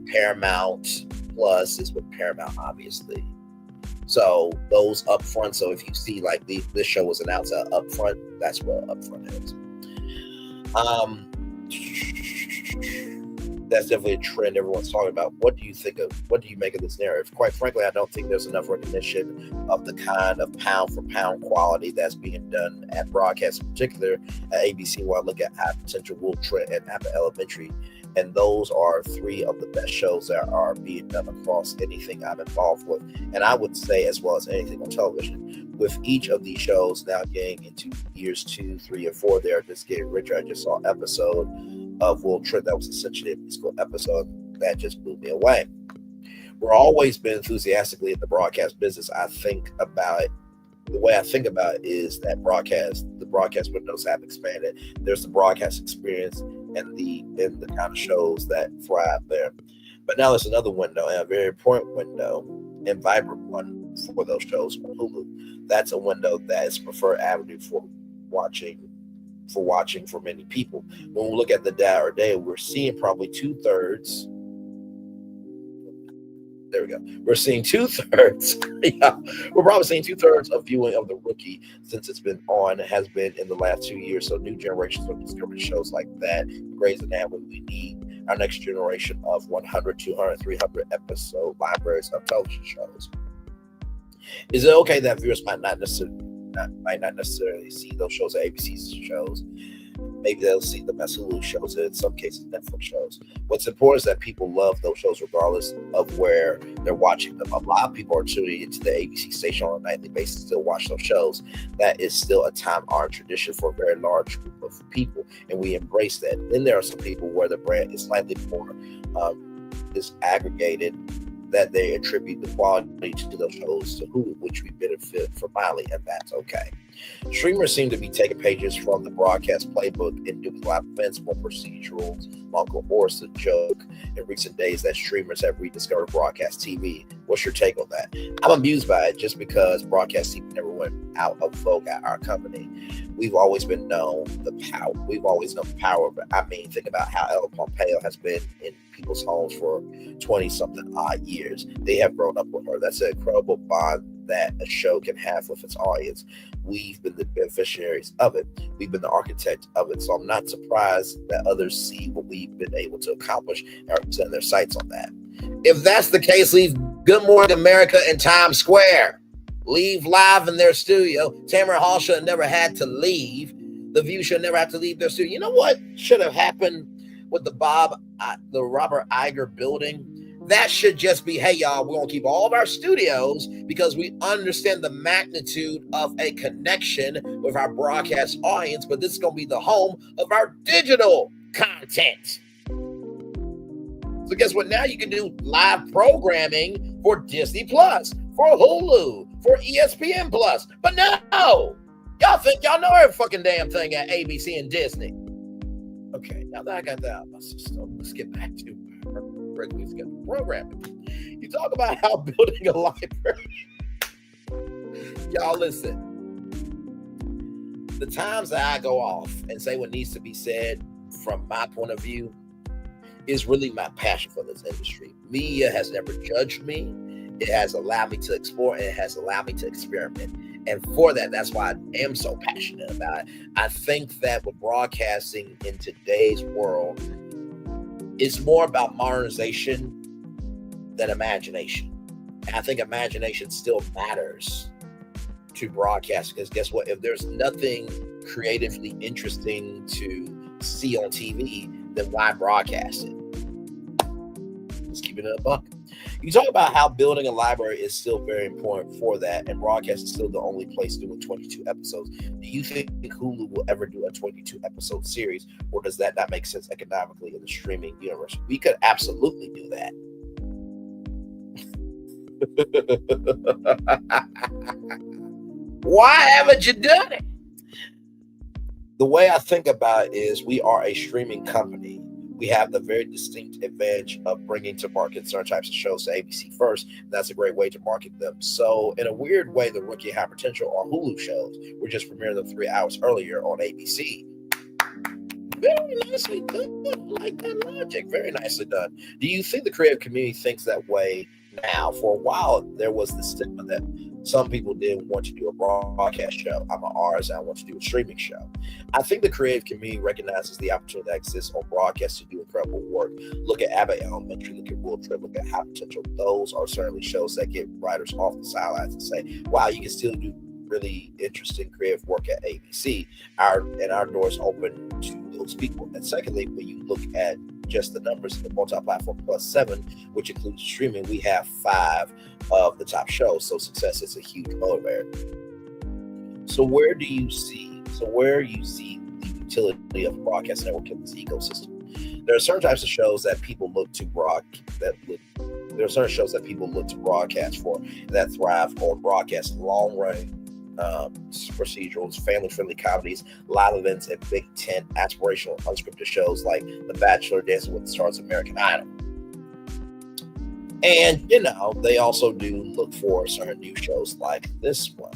Paramount Plus is with Paramount, obviously. So those upfront. So if you see like this show was announced upfront, that's what upfront is. That's definitely a trend everyone's talking about. What do you make of this narrative? Quite frankly, I don't think there's enough recognition of the kind of pound for pound quality that's being done at broadcast, in particular at ABC. When I look at High Potential, Will Trent, and Abbott Elementary, and those are three of the best shows that are being done across anything I'm involved with. And I would say, as well as anything on television, with each of these shows now getting into years 2, 3, and 4, they're just getting richer. I just saw an episode of Will Trent that was essentially a musical episode that just blew me away. We're always been enthusiastically in the broadcast business. I think about it. The way I think about it is that the broadcast windows have expanded. There's the broadcast experience and the kind of shows that thrive there. But now there's another window, and a very important window and vibrant one for those shows on Hulu. That's a window that is preferred avenue for watching for many people. When we look at the data, we're seeing probably 2/3. There we go. We're seeing 2/3. Yeah, we're probably seeing 2/3 of viewing of The Rookie since it's been on. It has been in the last 2 years. So new generations of discovery shows like that, Grey's Anatomy, we need our next generation of 100, 200, 300 episode libraries of television shows. Is it okay that viewers might not necessarily see those shows at ABC's shows? Maybe they'll see the best Hulu shows, and in some cases Netflix shows. What's important is that people love those shows regardless of where they're watching them. A lot of people are tuning into the ABC station on a nightly basis to still watch those shows. That is still a time-honored tradition for a very large group of people, and we embrace that. Then there are some people where the brand is slightly more disaggregated, that they attribute the quality to those shows to Hulu, which we benefit from mildly, and that's okay. Streamers seem to be taking pages from the broadcast playbook and doing live events, more procedurals. Uncle Horace a joke in recent days that streamers have rediscovered broadcast TV. What's your take on that? I'm amused by it just because broadcast TV never went out of vogue at our company. We've always been known the power. We've always known the power. But I mean, think about how Ella Pompeo has been in people's homes for 20-something odd years. They have grown up with her. That's an incredible bond that a show can have with its audience. We've been the beneficiaries of it. We've been the architect of it. So I'm not surprised that others see what we've been able to accomplish and are setting their sights on that. If that's the case, leave Good Morning America in Times Square. Leave live in their studio. Tamara Hall should have never had to leave. The View should never have to leave their studio. You know what should have happened with the Robert Iger building? That should just be, hey, y'all, we're going to keep all of our studios because we understand the magnitude of a connection with our broadcast audience, but this is going to be the home of our digital content. So guess what? Now you can do live programming for Disney Plus, for Hulu, for ESPN Plus. But no, y'all think y'all know every fucking damn thing at ABC and Disney. Okay, now that I got that out of my system, let's get back to regularly scheduled programming. You talk about how building a library. Y'all listen. The times that I go off and say what needs to be said from my point of view is really my passion for this industry. Media has never judged me. It has allowed me to explore, and it has allowed me to experiment. And for that, that's why I am so passionate about it. I think that with broadcasting in today's world, it's more about modernization than imagination. And I think imagination still matters to broadcast, because guess what? If there's nothing creatively interesting to see on TV, then why broadcast it? Let's keep it in a buck. You talk about how building a library is still very important for that, and broadcast is still the only place doing 22 episodes. Do you think Hulu will ever do a 22 episode series, or does that not make sense economically in the streaming universe? We could absolutely do that. Why haven't you done it? The way I think about it is we are a streaming company. We have the very distinct advantage of bringing to market certain types of shows to ABC first. And that's a great way to market them. So in a weird way, The Rookie High Potential are Hulu shows. We're just premiering them 3 hours earlier on ABC. Very nicely done. I like that logic. Very nicely done. Do you think the creative community thinks that way now? For a while, there was the stigma that some people didn't want to do a broadcast show. I'm an artist, I want to do a streaming show. I think the creative community recognizes the opportunity that exists on broadcast to do incredible work. Look at Abbott Elementary, look at World Trip, look at High Potential. Those are certainly shows that get writers off the sidelines and say, wow, you can still do really interesting creative work at ABC. Our doors open to those people. And secondly, when you look at just the numbers in the multi-platform plus 7, which includes streaming, we have 5 of the top shows. So success is a huge motivator. So where you see the utility of a broadcast network in this ecosystem? There are certain types of shows that people look to broadcast for that thrive on broadcast: long-running procedurals, family-friendly comedies, live events, and Big Tent aspirational unscripted shows like The Bachelor, Dancing with the Stars, American Idol. And, they also do look for certain new shows like this one.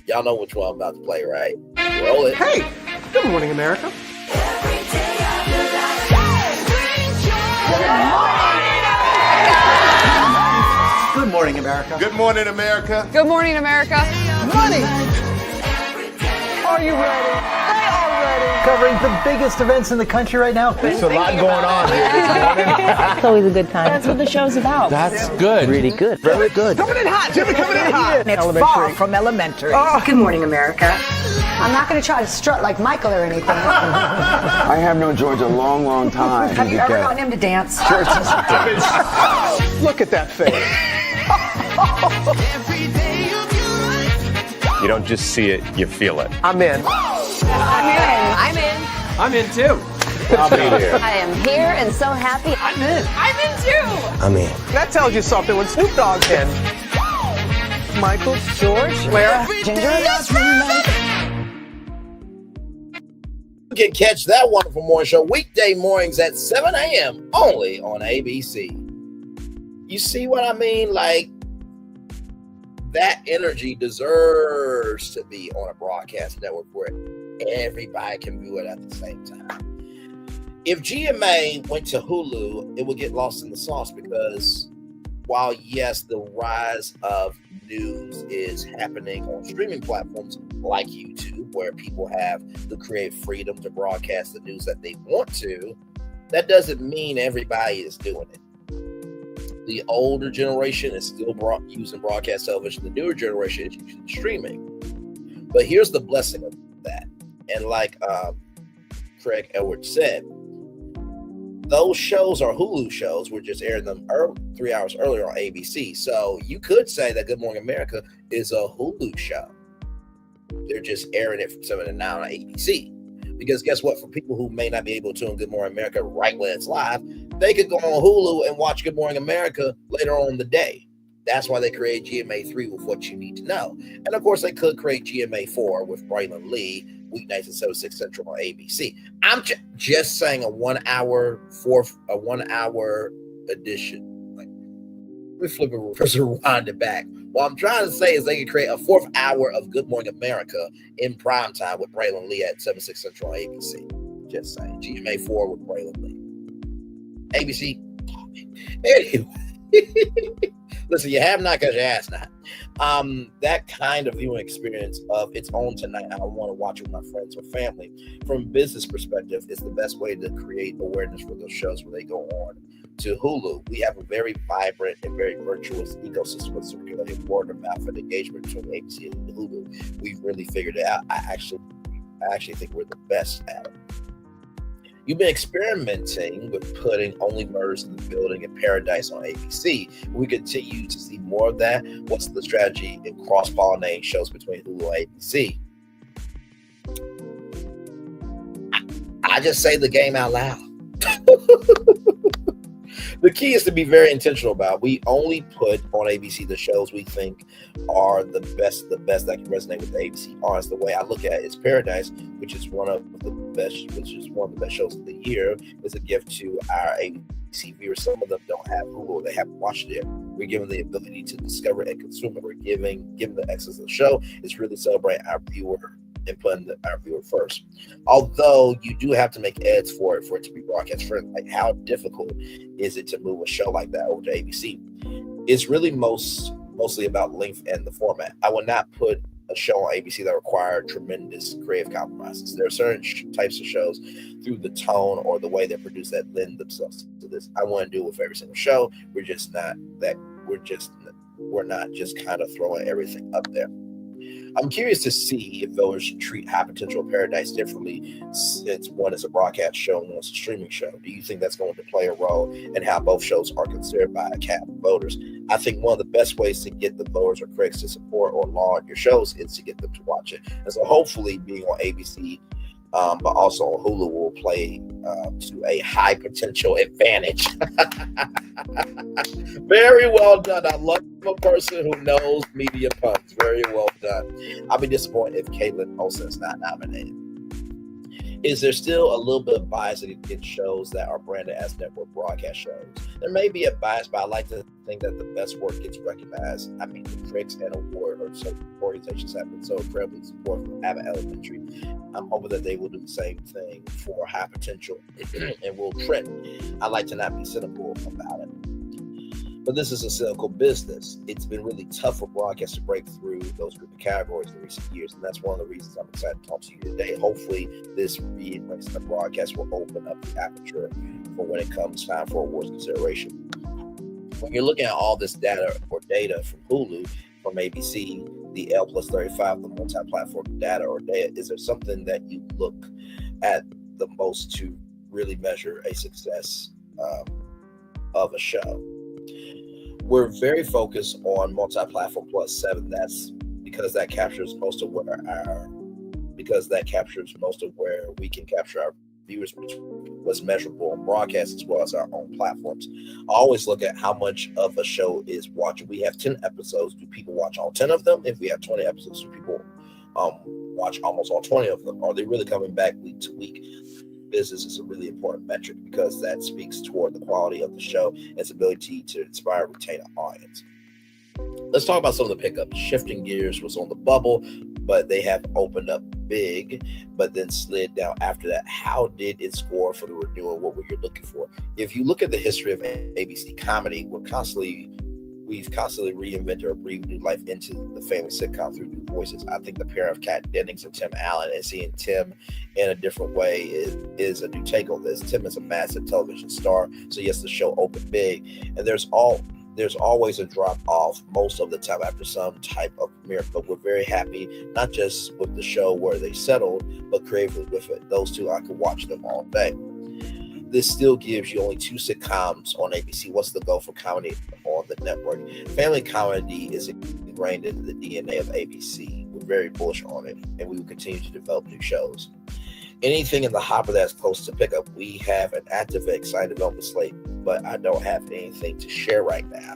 Y'all know which one I'm about to play, right? Roll it. Hey, good morning, America. Good morning, America. Good morning, America. Good morning, America. Money. Are you ready? They are ready. Covering the biggest events in the country right now. There's a lot going on here this morning. It's always a good time. That's what the show's about. That's good. Really good. Very good. Coming in hot, Jimmy, coming in hot. It's far from elementary. Oh, good morning, America. I'm not going to try to strut like Michael or anything. I have known George a long, long time. Have you ever gotten him to dance? Look at that face. You don't just see it, you feel it. I'm in. I'm in. I'm in too. I'll be here. I am here and so happy. I'm in. I'm in too. I'm in. That tells you something when Snoop Dogg's in. Michael, George, where? Ginger. You can catch that wonderful morning show weekday mornings at 7 a.m. only on ABC. You see what I mean? Like, that energy deserves to be on a broadcast network where everybody can view it at the same time. If GMA went to Hulu, it would get lost in the sauce because while, yes, the rise of news is happening on streaming platforms like YouTube, where people have the creative freedom to broadcast the news that they want to, that doesn't mean everybody is doing it. The older generation is still using broadcast television. The newer generation is using streaming. But here's the blessing of that. And like Craig Edwards said, those shows are Hulu shows. We're just airing them 3 hours earlier on ABC. So you could say that Good Morning America is a Hulu show. They're just airing it from 7 to 9 on ABC. Because guess what? For people who may not be able to tune Good Morning America right when it's live, they could go on Hulu and watch Good Morning America later on in the day. That's why they created GMA 3 with What You Need to Know. And of course, they could create GMA 4 with Braylon Lee, weeknights at 7, 6 Central on ABC. I'm just saying a 1 hour edition. Like, we flip it, reverse, rewind it back. What I'm trying to say is they could create a 4th hour of Good Morning America in primetime with Braylon Lee at 7, 6 Central on ABC. Just saying. GMA 4 with Braylon Lee. ABC. Anyway. Listen, you have not because you ask not. That kind of viewing experience of its own tonight, I want to watch it with my friends or family. From a business perspective, is the best way to create awareness for those shows when they go on to Hulu. We have a very vibrant and very virtuous ecosystem with circulating word of mouth and engagement between ABC and Hulu. We've really figured it out. I actually think we're the best at it. You've been experimenting with putting Only Murders in the Building and Paradise on ABC. We continue to see more of that. What's the strategy in cross-pollinating shows between Hulu and ABC? I just say the game out loud. The key is to be very intentional about it. We only put on ABC the shows we think are the best that can resonate with the ABC audience. The way I look at it is Paradise, which is one of the best shows of the year, is a gift to our ABC viewers. Some of them don't have Hulu, they haven't watched it yet. We're giving the ability to discover and consume it. We're giving the excellence of the show. It's really celebrating our viewer and putting our viewer first. Although you do have to make ads for it to be broadcast friendly. Like, how difficult is it to move a show like that over to ABC? It's really mostly about length and the format. I would not put a show on ABC that require tremendous creative compromises. There are certain types of shows through the tone or the way they're produced that lend themselves to this. I want to do it with every single show. We're not just kind of throwing everything up there. I'm curious to see if voters treat High Potential Paradise differently, since one is a broadcast show and one's a streaming show. Do you think that's going to play a role in how both shows are considered by a cap of voters? I think one of the best ways to get the voters or critics to support or laud your shows is to get them to watch it. And so hopefully being on ABC, but also on Hulu, will play to a high potential advantage. Very well done. I love a person who knows media puns. Very well done. I'll be disappointed if Caitlin Olsen's not nominated. Is there still a little bit of bias against shows that are branded as network broadcast shows? There may be a bias, but I like to think that the best work gets recognized. I mean, the critics and award or certain organizations have been so incredibly supportive of Abbott Elementary. I'm hoping that they will do the same thing for High Potential and will trend. I like to not be cynical about it. But this is a cynical business. It's been really tough for broadcasts to break through those group of categories in recent years, and that's one of the reasons I'm excited to talk to you today. Hopefully, this re-embrace the broadcast will open up the aperture for when it comes time for awards consideration. When you're looking at all this data from Hulu, from ABC, the L+35, the multi-platform data or data, is there something that you look at the most to really measure a success of a show? We're very focused on multi-platform +7. That's because that captures most of where we can capture our viewers, what's measurable on broadcast as well as our own platforms. I always look at how much of a show is watching. We have 10 episodes. Do people watch all 10 of them? If we have 20 episodes, do people watch almost all 20 of them? Are they really coming back week to week? Business is a really important metric because that speaks toward the quality of the show and its ability to inspire and retain an audience. Let's talk about some of the pickups. Shifting Gears was on the bubble, but they have opened up big, but then slid down after that. How did it score for the renewal? What were you looking for? If you look at the history of ABC comedy, we've constantly reinvented or breathed new life into the family sitcom through new voices. I think the pair of Kat Dennings and Tim Allen and seeing Tim in a different way is a new take on this. Tim is a massive television star, so yes, the show opened big, and there's always a drop off most of the time after some type of premiere, but we're very happy, not just with the show where they settled, but creatively with it. Those two, I could watch them all day. This still gives you only 2 sitcoms on ABC. What's the goal for comedy on the network? Family comedy is ingrained into the DNA of ABC. We're very bullish on it, and we will continue to develop new shows. Anything in the hopper that's close to pick up, we have an active and exciting development slate, but I don't have anything to share right now.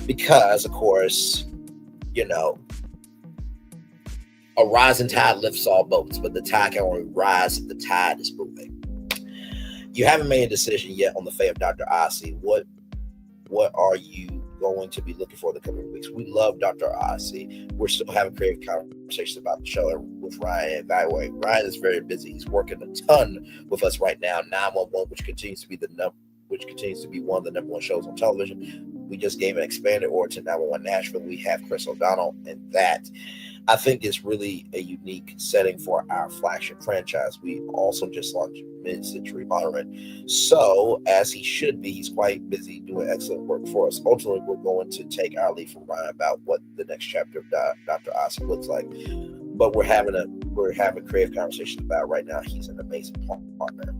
Because, of course, a rising tide lifts all boats, but the tide can only rise if the tide is moving. You haven't made a decision yet on the fate of Dr. Ossey. What are you going to be looking for in the coming weeks? We love Dr. Ossey. We're still having creative conversations about the show with Ryan and evaluating. Ryan is very busy. He's working a ton with us right now. 911, which continues to be one of the number one shows on television. We just gave an expanded order to 911 Nashville. We have Chris O'Donnell, and that, I think, is really a unique setting for our flagship franchise. We also just launched Mid-Century Modern. So, as he should be, he's quite busy doing excellent work for us. Ultimately, we're going to take our lead from Ryan about what the next chapter of Dr. Ossey looks like. but we're having creative conversation about right now. He's an amazing partner.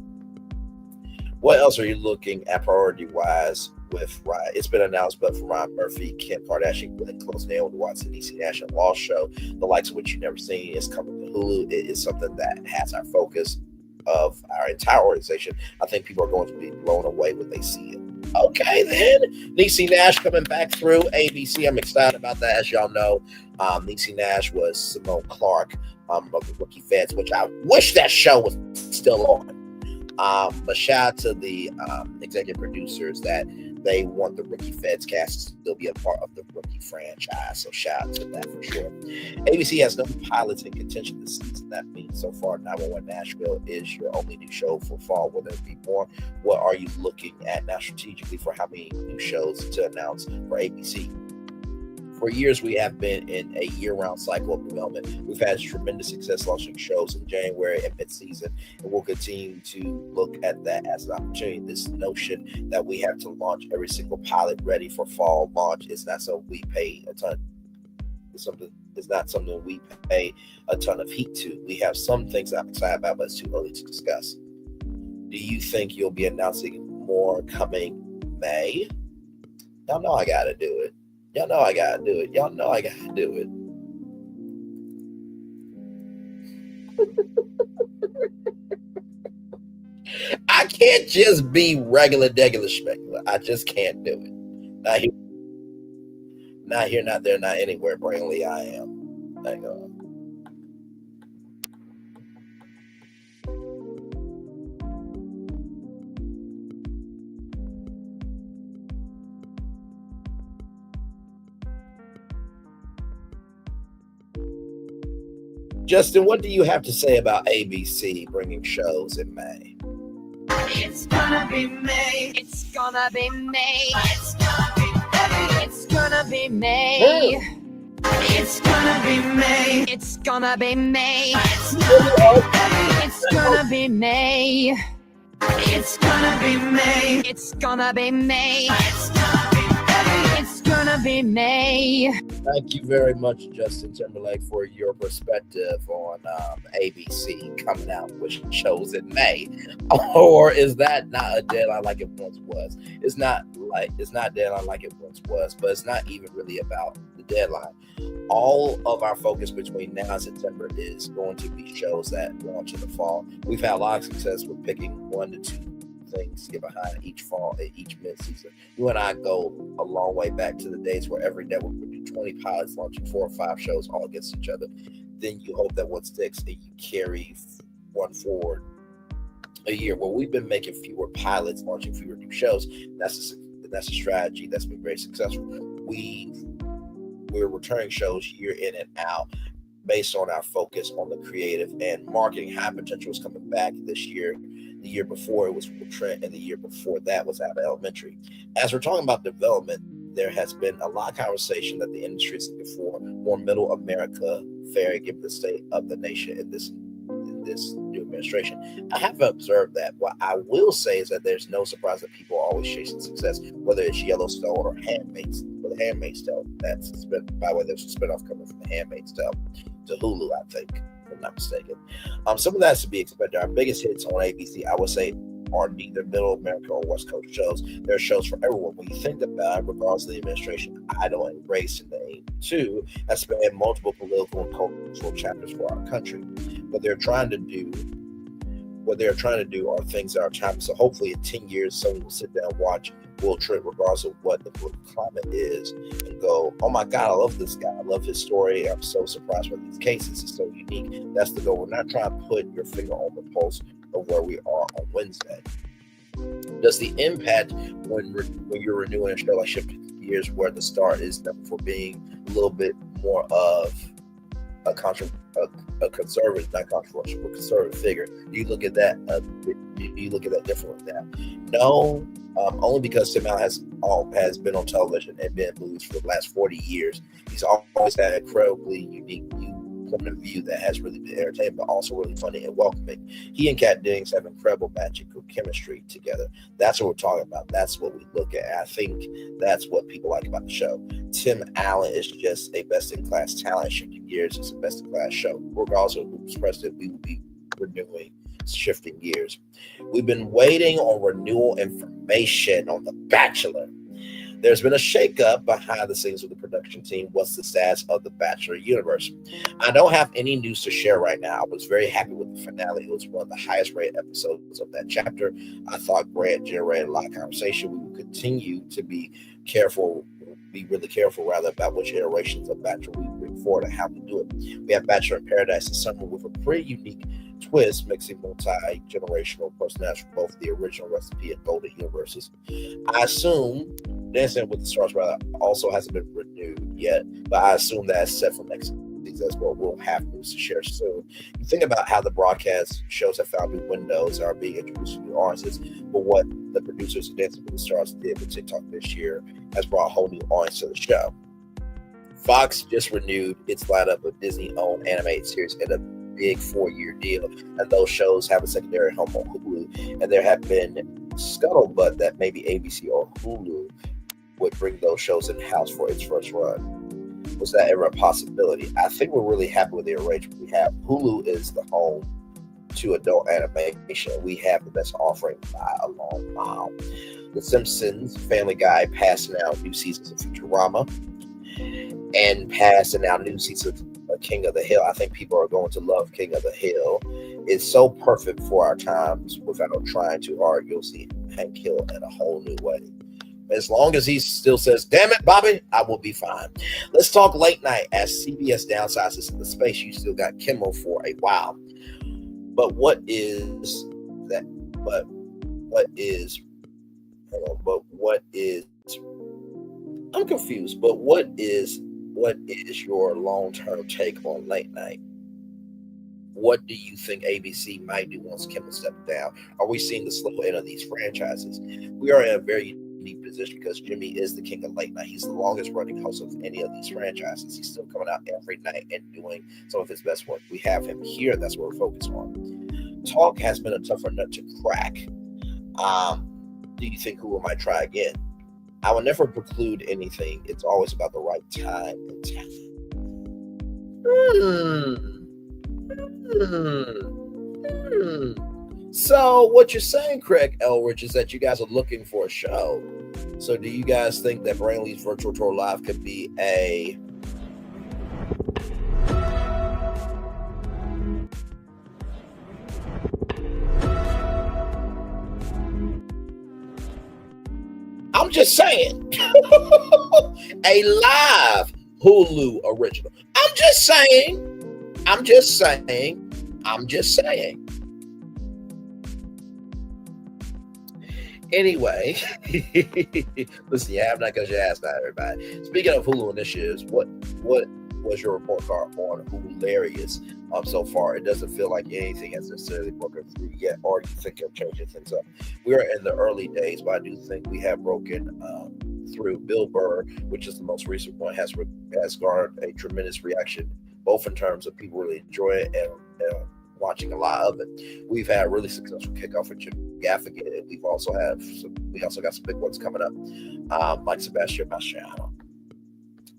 What else are you looking at priority-wise with Ryan? It's been announced, but for Ryan Murphy, Kim Kardashian, Glenn Close, Naomi Watts, and DC National Law Show, the likes of which you've never seen, is coming to Hulu. It is something that has our focus of our entire organization. I think people are going to be blown away when they see it. Okay, then. Niecy Nash coming back through ABC. I'm excited about that. As y'all know, Niecy Nash was Simone Clark of the Rookie Feds, which I wish that show was still on. But shout out to the executive producers that they want the Rookie Feds cast to still be a part of the Rookie franchise. So shout out to that for sure. ABC has no pilots in contention this season. That means so far 911 Nashville is your only new show for fall. Will there be more? What are you looking at now strategically for how many new shows to announce for ABC? For years, we have been in a year-round cycle of development. We've had tremendous success launching shows in January and mid-season, and we'll continue to look at that as an opportunity. This notion that we have to launch every single pilot ready for fall launch is not something we pay a ton. It's not something we pay a ton of heat to. We have some things I'm excited about, but it's too early to discuss. Do you think you'll be announcing more coming May? Y'all know I gotta do it. Y'all know I gotta do it. Y'all know I gotta do it. I can't just be regular schmegular. I just can't do it. Not here, not there, not anywhere. Brainly, I am. Hang on. Justin, what do you have to say about ABC bringing shows in May? It's gonna be May. It's gonna be May. It's gonna be May. It's gonna be May. It's gonna be May. It's gonna be May. It's gonna be May. It's gonna be May. It's gonna be May. It's gonna be May. Thank you very much, Justin Timberlake, for your perspective on ABC coming out with shows in May. Or is that not a deadline like it once was? It's not deadline like it once was, but it's not even really about the deadline. All of our focus between now and September is going to be shows that launch in the fall. We've had a lot of success with picking 1 to 2 things to get behind each fall and each mid-season. You and I go a long way back to the days where every network would do 20 pilots launching 4 or 5 shows all against each other. Then you hope that one sticks and you carry one forward a year. Well, we've been making fewer pilots, launching fewer new shows. That's a strategy that's been very successful. We're returning shows year in and out based on our focus on the creative and marketing. High Potential is coming back this year. The year before it was Trent, and the year before that was Abbott Elementary. As we're talking about development, there has been a lot of conversation that the industry is looking for more middle America fare, given the state of the nation in this new administration. I haven't observed that. What I will say is that there's no surprise that people are always chasing success, whether it's Yellowstone or Handmaid's Tale. By the way, there's a spinoff coming from the Handmaid's Tale to Hulu, I think, if I'm not mistaken. Some of that's to be expected. Our biggest hits on ABC, I would say, are neither middle America or West Coast shows. There are shows for everyone. When you think about it, regardless of the administration, Idle and Grace and the A2 has spanned multiple political and cultural chapters for our country. What they're trying to do are things that are timeless. So hopefully in 10 years, someone will sit down and watch Will Trent, regardless of what the political climate is, and go, oh my God, I love this guy. I love his story. I'm so surprised with these cases. It's so unique. That's the goal. We're not trying to put your finger on the pulse of where we are on Wednesday. Does the impact when you're renewing a show like Shift Years, where the star is known for being a little bit more of a conservative, not controversial, but conservative figure? Do you look at that? Do you look at that differently now? No, only because Tim Allen has been on television and been in movies for the last 40 years. He's always had incredibly unique point of view that has really been entertaining, but also really funny and welcoming. He and Kat Dennings have incredible magical chemistry together. That's what we're talking about. That's what we look at. I think that's what people like about the show. Tim Allen is just a best-in-class talent. Shifting Gears is a best-in-class show. Regardless of who's president, we will be renewing Shifting Gears. We've been waiting on renewal information on The Bachelor. There's been a shakeup behind the scenes with the production team. What's the status of the Bachelor universe? I don't have any news to share right now. I was very happy with the finale. It was one of the highest rated episodes of that chapter. I thought Grant generated a lot of conversation. We will continue to be really careful rather about which iterations of Bachelor we bring forward and how we do it. We have Bachelor in Paradise this summer with a pretty unique twist, mixing multi-generational personalities from both the original Recipe and Golden universes. I assume Dancing with the Stars also hasn't been renewed yet, but I assume that's set for next season as well. We'll have news to share soon. You think about how the broadcast shows have found new windows and are being introduced to new audiences, but what the producers of Dancing with the Stars did with TikTok this year has brought a whole new audience to the show. Fox just renewed its lineup of Disney-owned animated series in a big 4-year deal, and those shows have a secondary home on Hulu, and there have been scuttlebutt that maybe ABC or Hulu would bring those shows in-house for its first run. Was that ever a possibility? I think we're really happy with the arrangement we have. Hulu is the home to adult animation. We have the best offering by a long mile. The Simpsons, Family Guy passing out new seasons of Futurama and passing out new seasons of King of the Hill. I think people are going to love King of the Hill. It's so perfect for our times without trying too hard. You'll see Hank Hill in a whole new way. As long as he still says, damn it, Bobby, I will be fine. Let's talk late night. As CBS downsizes the space, you still got Kimmel for a while. But what is that? But what is, I'm confused, but what is your long-term take on late night? What do you think ABC might do once Kimmel steps down? Are we seeing the slow end of these franchises? We are in a very unique position because Jimmy is the king of late night. He's the longest running host of any of these franchises. He's still coming out every night and doing some of his best work. We have him here. That's what we're focused on. Talk has been a tougher nut to crack. Do you think Hulu might try again? I will never preclude anything. It's always about the right time and talent. So what you're saying, Craig Elridge, is that you guys are looking for a show. So do you guys think that Brainley's Virtual Tour Live could be a I'm just saying a live Hulu original. I'm just saying. Anyway, listen, you have not because you asked not, everybody. Speaking of Hulu initiatives, what was your report card on Hilarious so far? It doesn't feel like anything has necessarily broken through yet, or you think you're changing things up. We are in the early days, but I do think we have broken through. Bill Burr, which is the most recent one, has garnered a tremendous reaction, both in terms of people really enjoying it and watching a lot of it. We've had a really successful kickoff with Jim Gaffigan, and we also got some big ones coming up, like Sebastian Mastriano.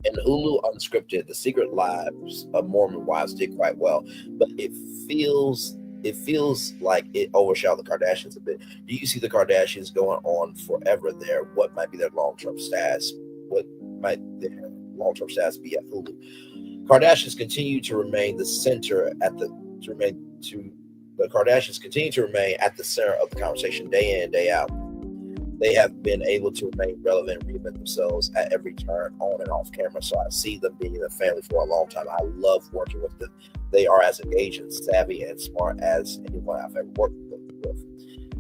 And Hulu Unscripted, The Secret Lives of Mormon Wives did quite well, but it feels like it overshadowed the Kardashians a bit. Do you see the Kardashians going on forever there? What might be their long-term status? What might their long-term status be at Hulu? Kardashians continue to remain the center the Kardashians continue to remain at the center of the conversation day in and day out. They have been able to remain relevant and reinvent themselves at every turn, on and off camera. So I see them being in the family for a long time. I love working with them. They are as engaged and savvy and smart as anyone I've ever worked with.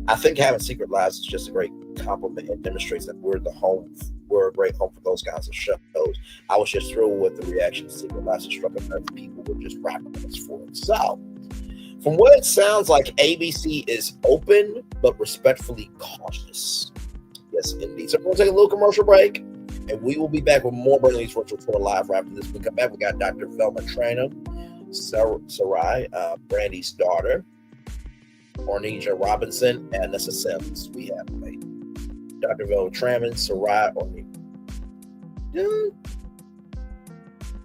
I think having Secret Lives is just a great compliment and demonstrates that we're a great home for those kinds of shows. I was just thrilled with the reaction Secret Lives has struck a nerve. People were just rapping us for it. So, from what it sounds like, ABC is open but respectfully cautious. Yes, indeed. So we're going to take a little commercial break, and we will be back with more Brainley's Virtual Tour Live right after this. We come back. We got Dr. Velma Trayham Sy'rai, Brandy's daughter, Onijah Robinson, and Anansa Sims. We have Dr. Velma Trayham, Sy'rai, Onijah.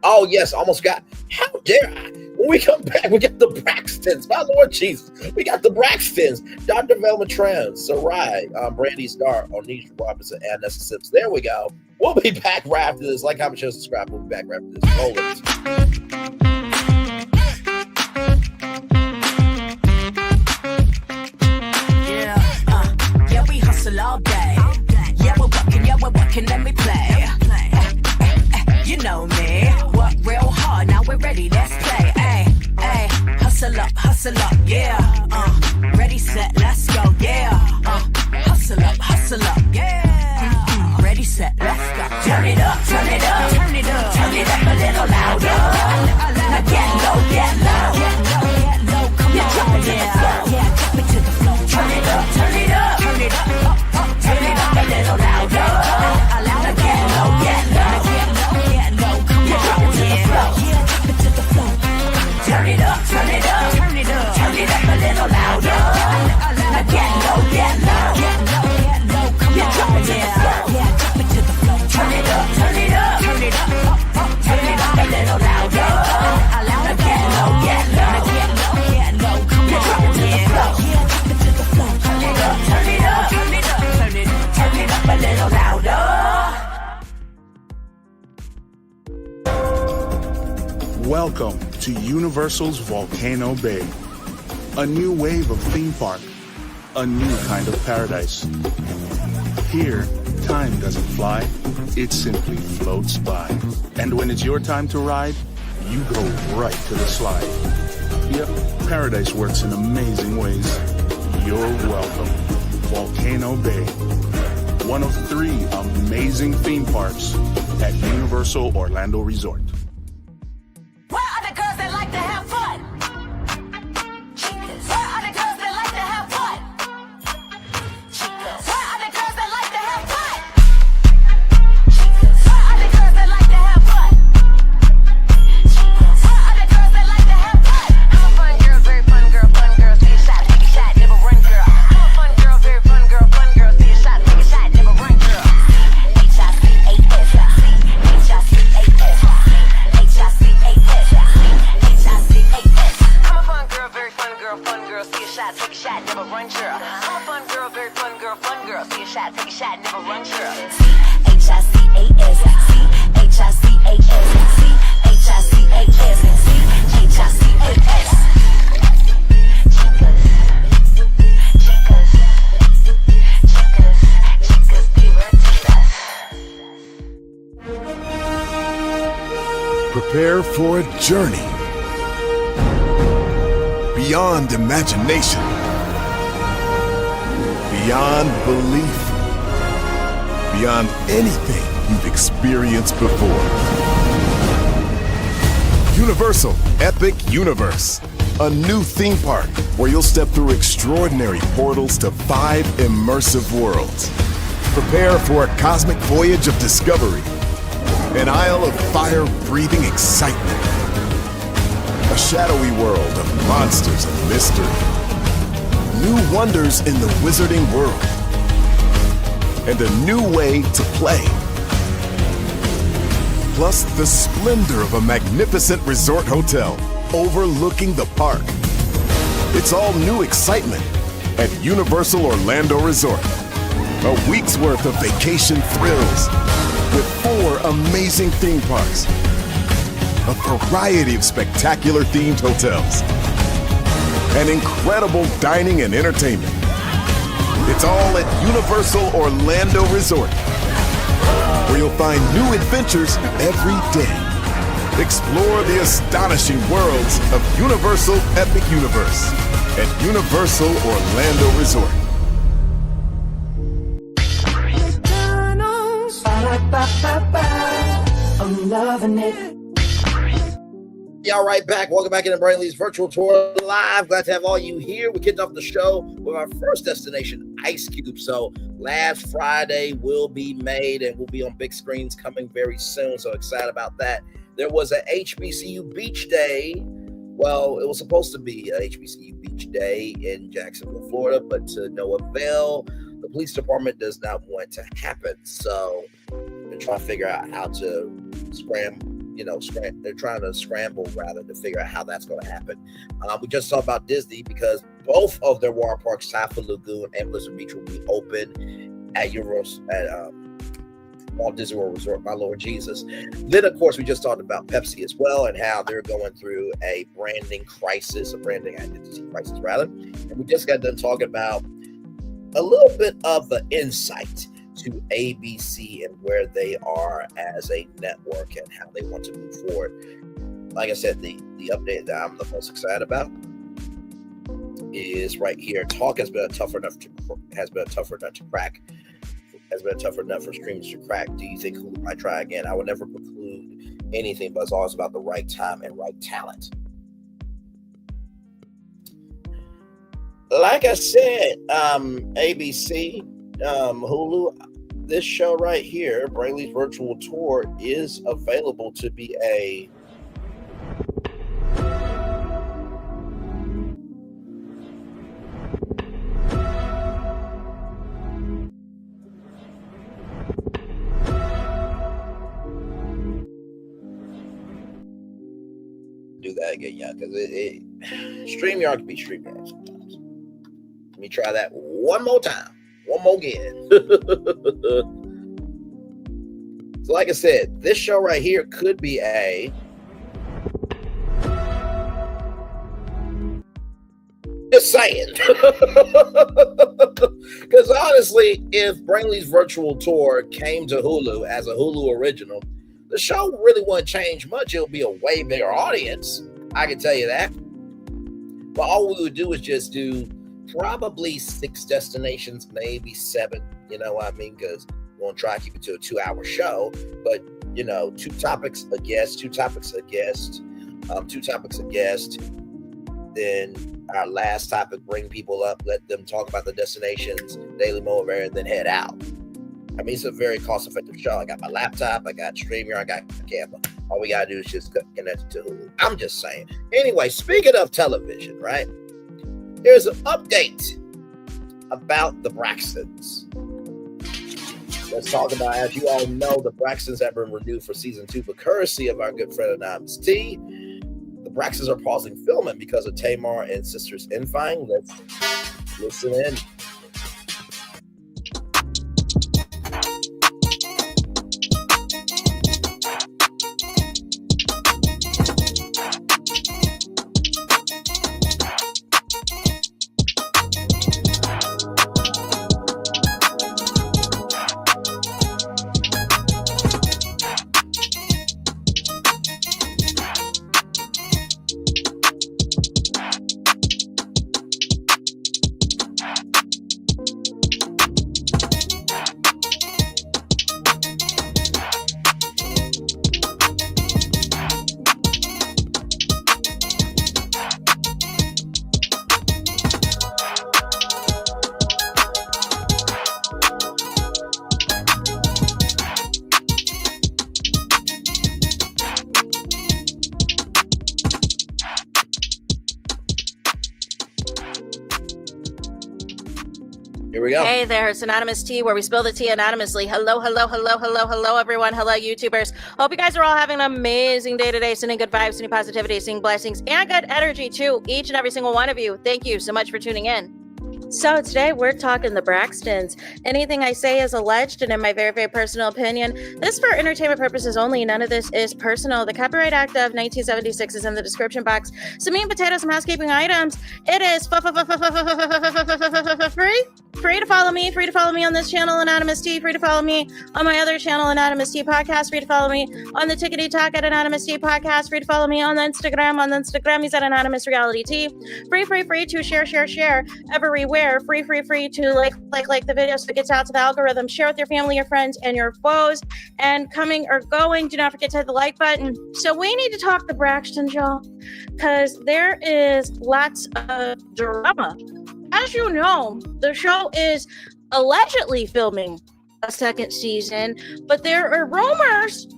Oh, yes, almost got. How dare I? When we come back, we got the Braxtons. My Lord Jesus. We got the Braxtons. Dr. Velma Trayham, Sy'rai, Brandy's daughter, Onijah Robinson, and Anansa Sims. There we go. We'll be back right after this. Like, comment, share, subscribe. We'll be back right after this. Roll it. Yeah, we hustle all day. Yeah, we're working, let me play. You know me, work real hard, now we're ready, let's play. Ay, hustle up, yeah. Ready, set, let's go, yeah. Hustle up, yeah. Ready, set, let's go. Turn it up, turn it up, turn it up, turn it up a little louder. Now get low, come on, drop it to the floor, drop it to the floor. Turn it up, turn it up, turn it up, turn it up a little louder. Now get low, come on, drop it to the floor, drop it to the floor. Turn it up, turn it up, turn it up, turn it up a little louder. Now get low, come on, drop it to the floor, drop it to the floor. Turn it up, turn it up, turn it up, turn it up a little louder. Now get low, come on, drop it to the floor, drop it to the floor. Turn it up, turn it up, turn it up, turn it up a little louder. Welcome to Universal's Volcano Bay. A new wave of theme park. A new kind of paradise. Here, time doesn't fly. It simply floats by. And when it's your time to ride, you go right to the slide. Yep, paradise works in amazing ways. You're welcome. Volcano Bay. One of 3 amazing theme parks at Universal Orlando Resort. Where are the girls that like to have fun? Chicas. Where are the girls that like to have fun? Chicas. Where are the girls that like to have fun? Chicas. Where are the girls that like to have fun? Chicas. Where are the girls that like to have fun? I'm a fun girl, very fun girl, see a shot, take a shot, never run girl. I'm a fun girl, very fun girl, see a shot, take a shot, never run girl. Take a shot, never run, girl. I'm a fun girl, very fun girl, see a shot, take a shot, never run, girl. CHICAS, Prepare for a journey beyond imagination, beyond belief, beyond anything you've experienced before. Universal Epic Universe, a new theme park where you'll step through extraordinary portals to 5 immersive worlds. Prepare for a cosmic voyage of discovery, an isle of fire-breathing excitement, a shadowy world of monsters and mystery, new wonders in the wizarding world, and a new way to play. Plus the splendor of a magnificent resort hotel overlooking the park. It's all new excitement at Universal Orlando Resort. A week's worth of vacation thrills with 4 amazing theme parks, a variety of spectacular themed hotels, and incredible dining and entertainment. It's all at Universal Orlando Resort, where you'll find new adventures every day. Explore the astonishing worlds of Universal Epic Universe at Universal Orlando Resort. I'm loving it. Y'all right back. Welcome back into Brain Lee's virtual tour live. Glad to have all you here. We kicked off the show with our first destination, Ice Cube. So last Friday will be made and will be on big screens coming very soon. So excited about that. There was a HBCU Beach Day Well, it was supposed to be a HBCU Beach Day in Jacksonville, Florida, but to no avail. The police department does not want it to happen. So they're trying to figure out how to they're trying to scramble rather to figure out how that's going to happen. We just talked about Disney because both of their water parks, Typhoon Lagoon and Blizzard Beach, will be open at Walt Disney World Resort, my Lord Jesus. Then, of course, we just talked about Pepsi as well and how they're going through a branding identity crisis, rather. And we just got done talking about a little bit of the insight to ABC and where they are as a network and how they want to move forward. Like I said, the update that I'm the most excited about is right here. Talk has been a tougher nut for streamers to crack. Do you think Hulu might try again? I would never preclude anything, but it's always about the right time and right talent. Like I said, ABC, Hulu, this show right here, Brainley's Virtual Tour, is available to be a do that again, yeah, because StreamYard can be StreamYard sometimes. Let me try that one more time. One more again. So like I said, this show right here could be a just saying. Because honestly, if Brainley's Virtual Tour came to Hulu as a Hulu original, the show really wouldn't change much. It'll be a way bigger audience. I can tell you that. But all we would do is just do probably 6 destinations, maybe 7. You know what I mean? Because we're going to try to keep it to a 2-hour show. But, 2 topics a guest, 2 topics a guest, 2 topics a guest. Then our last topic, bring people up, let them talk about the destinations, daily motivator, and then head out. I mean, it's a very cost-effective show. I got my laptop, I got StreamYard, I got Canva. All we got to do is just connect it to Hulu. I'm just saying. Anyway, speaking of television, right? Here's an update about the Braxtons. Let's talk about, as you all know, the Braxtons have been renewed for season 2, but courtesy of our good friend Anonymous T, the Braxtons are pausing filming because of Tamar and sisters infighting. Let's listen in. Hey there, it's Anonymous T, where we spill the tea anonymously. Hello, everyone. Hello, YouTubers. Hope you guys are all having an amazing day today, sending good vibes, sending positivity, sending blessings, and good energy to each and every single one of you. Thank you so much for tuning in. So today we're talking the Braxtons. Anything I say is alleged and in my very, very personal opinion. This is for entertainment purposes only. None of this is personal. The Copyright Act of 1976 is in the description box. Some meat and potatoes, some housekeeping items. It is free to follow me. Free to follow me on this channel, Anonymous T. Free to follow me on my other channel, Anonymous T Podcast. Free to follow me on the Tickety Talk at Anonymous T Podcast. Free to follow me on the Instagram. On the Instagram, he's at Anonymous Reality T. Free to share everywhere. Free to like the video so it gets out to the algorithm. Share with your family, your friends, and your foes. And coming or going, do not forget to hit the like button. So we need to talk the Braxtons, y'all, because there is lots of drama. As you know, the show is allegedly filming a 2nd season, but there are rumors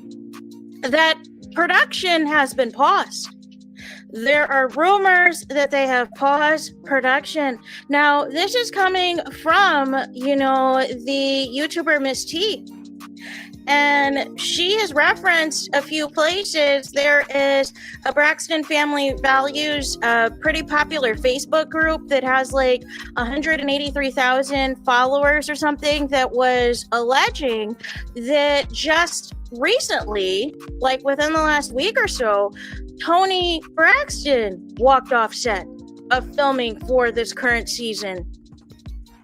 that production has been paused. there are rumors that they have paused production. Now, this is coming from, the YouTuber Miss T. And she has referenced a few places. There is a Braxton Family Values, pretty popular Facebook group that has like 183,000 followers or something, that was alleging that just recently, like within the last week or so, Toni Braxton walked off set of filming for this current season.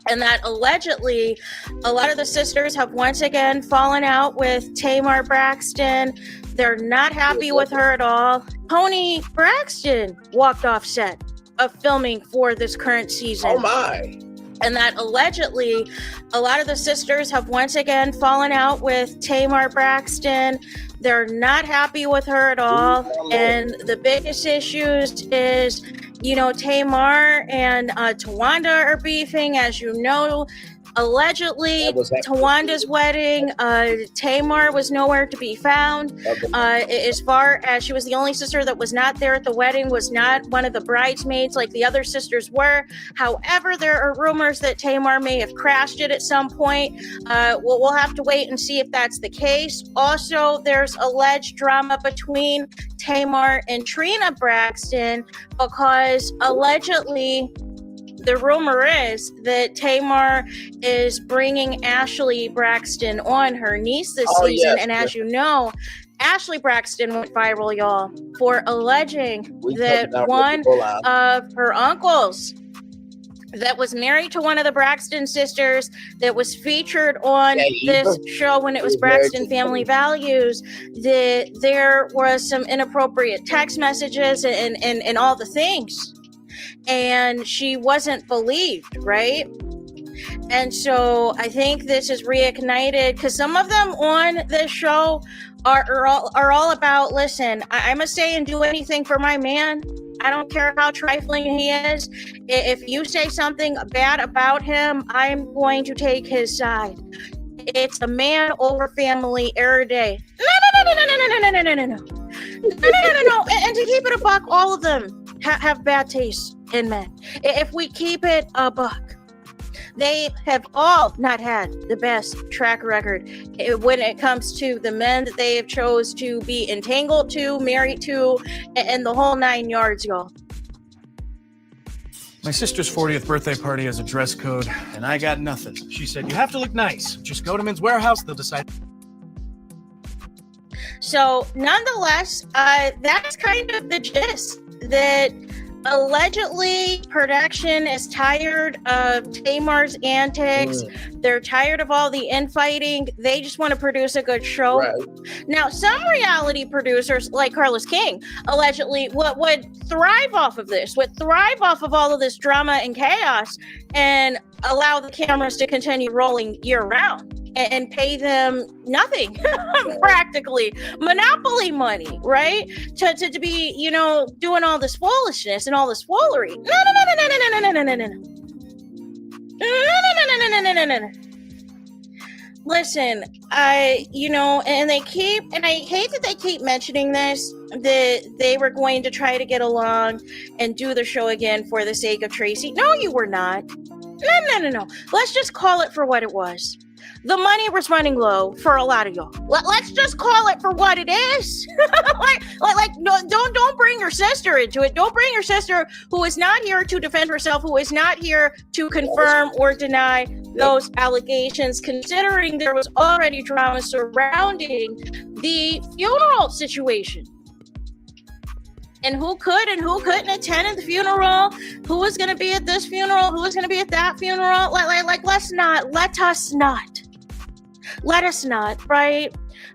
And that allegedly, a lot of the sisters have once again fallen out with Tamar Braxton. They're not happy with her at all. Toni Braxton walked off set of filming for this current season. Oh my. And that allegedly, a lot of the sisters have once again fallen out with Tamar Braxton. They're not happy with her at all. And the biggest issues is, Tamar and Tawanda are beefing, as you know. Allegedly, Tawanda's wedding, Tamar was nowhere to be found. As far as she was the only sister that was not there at the wedding, was not one of the bridesmaids like the other sisters were. However, there are rumors that Tamar may have crashed it at some point. We'll have to wait and see if that's the case. Also, there's alleged drama between Tamar and Trina Braxton because allegedly, the rumor is that Tamar is bringing Ashley Braxton on, her niece, this season. Yes. And as you know, Ashley Braxton went viral, y'all, for alleging that one of her uncles that was married to one of the Braxton sisters, that was featured on this show when it was Braxton Family Values, that there was some inappropriate text messages and all the things. And she wasn't believed, right? And so I think this is reignited because some of them on this show are all about, listen, I must say and do anything for my man. I don't care how trifling he is. If you say something bad about him, I'm going to take his side. It's a man over family every day. No. And to keep it a buck, all of them have bad taste in men. If we keep it a buck, they have all not had the best track record when it comes to the men that they have chose to be entangled to, married to, and the whole 9 yards, y'all. My sister's 40th birthday party has a dress code, and I got nothing. She said, you have to look nice. Just go to Men's Warehouse, they'll decide. So, nonetheless, that's kind of the gist, that allegedly production is tired of Tamar's antics. They're tired of all the infighting. They just want to produce a good show. Right. Now, some reality producers, like Carlos King, allegedly would thrive off of this, would thrive off of all of this drama and chaos and allow the cameras to continue rolling year round and pay them nothing, practically monopoly money, right? To be, doing all this foolishness and all this foolery. No. Listen, and I hate that they keep mentioning this, that they were going to try to get along and do the show again for the sake of Tracy. No, you were not. No. Let's just call it for what it was. The money was running low for a lot of y'all. Let's just call it for what it is. Don't bring your sister into it. Don't bring your sister, who is not here to defend herself, who is not here to confirm or deny those allegations, considering there was already drama surrounding the funeral situation. And who could and who couldn't attend the funeral, who was going to be at this funeral, who was going to be at that funeral. Let us not, right?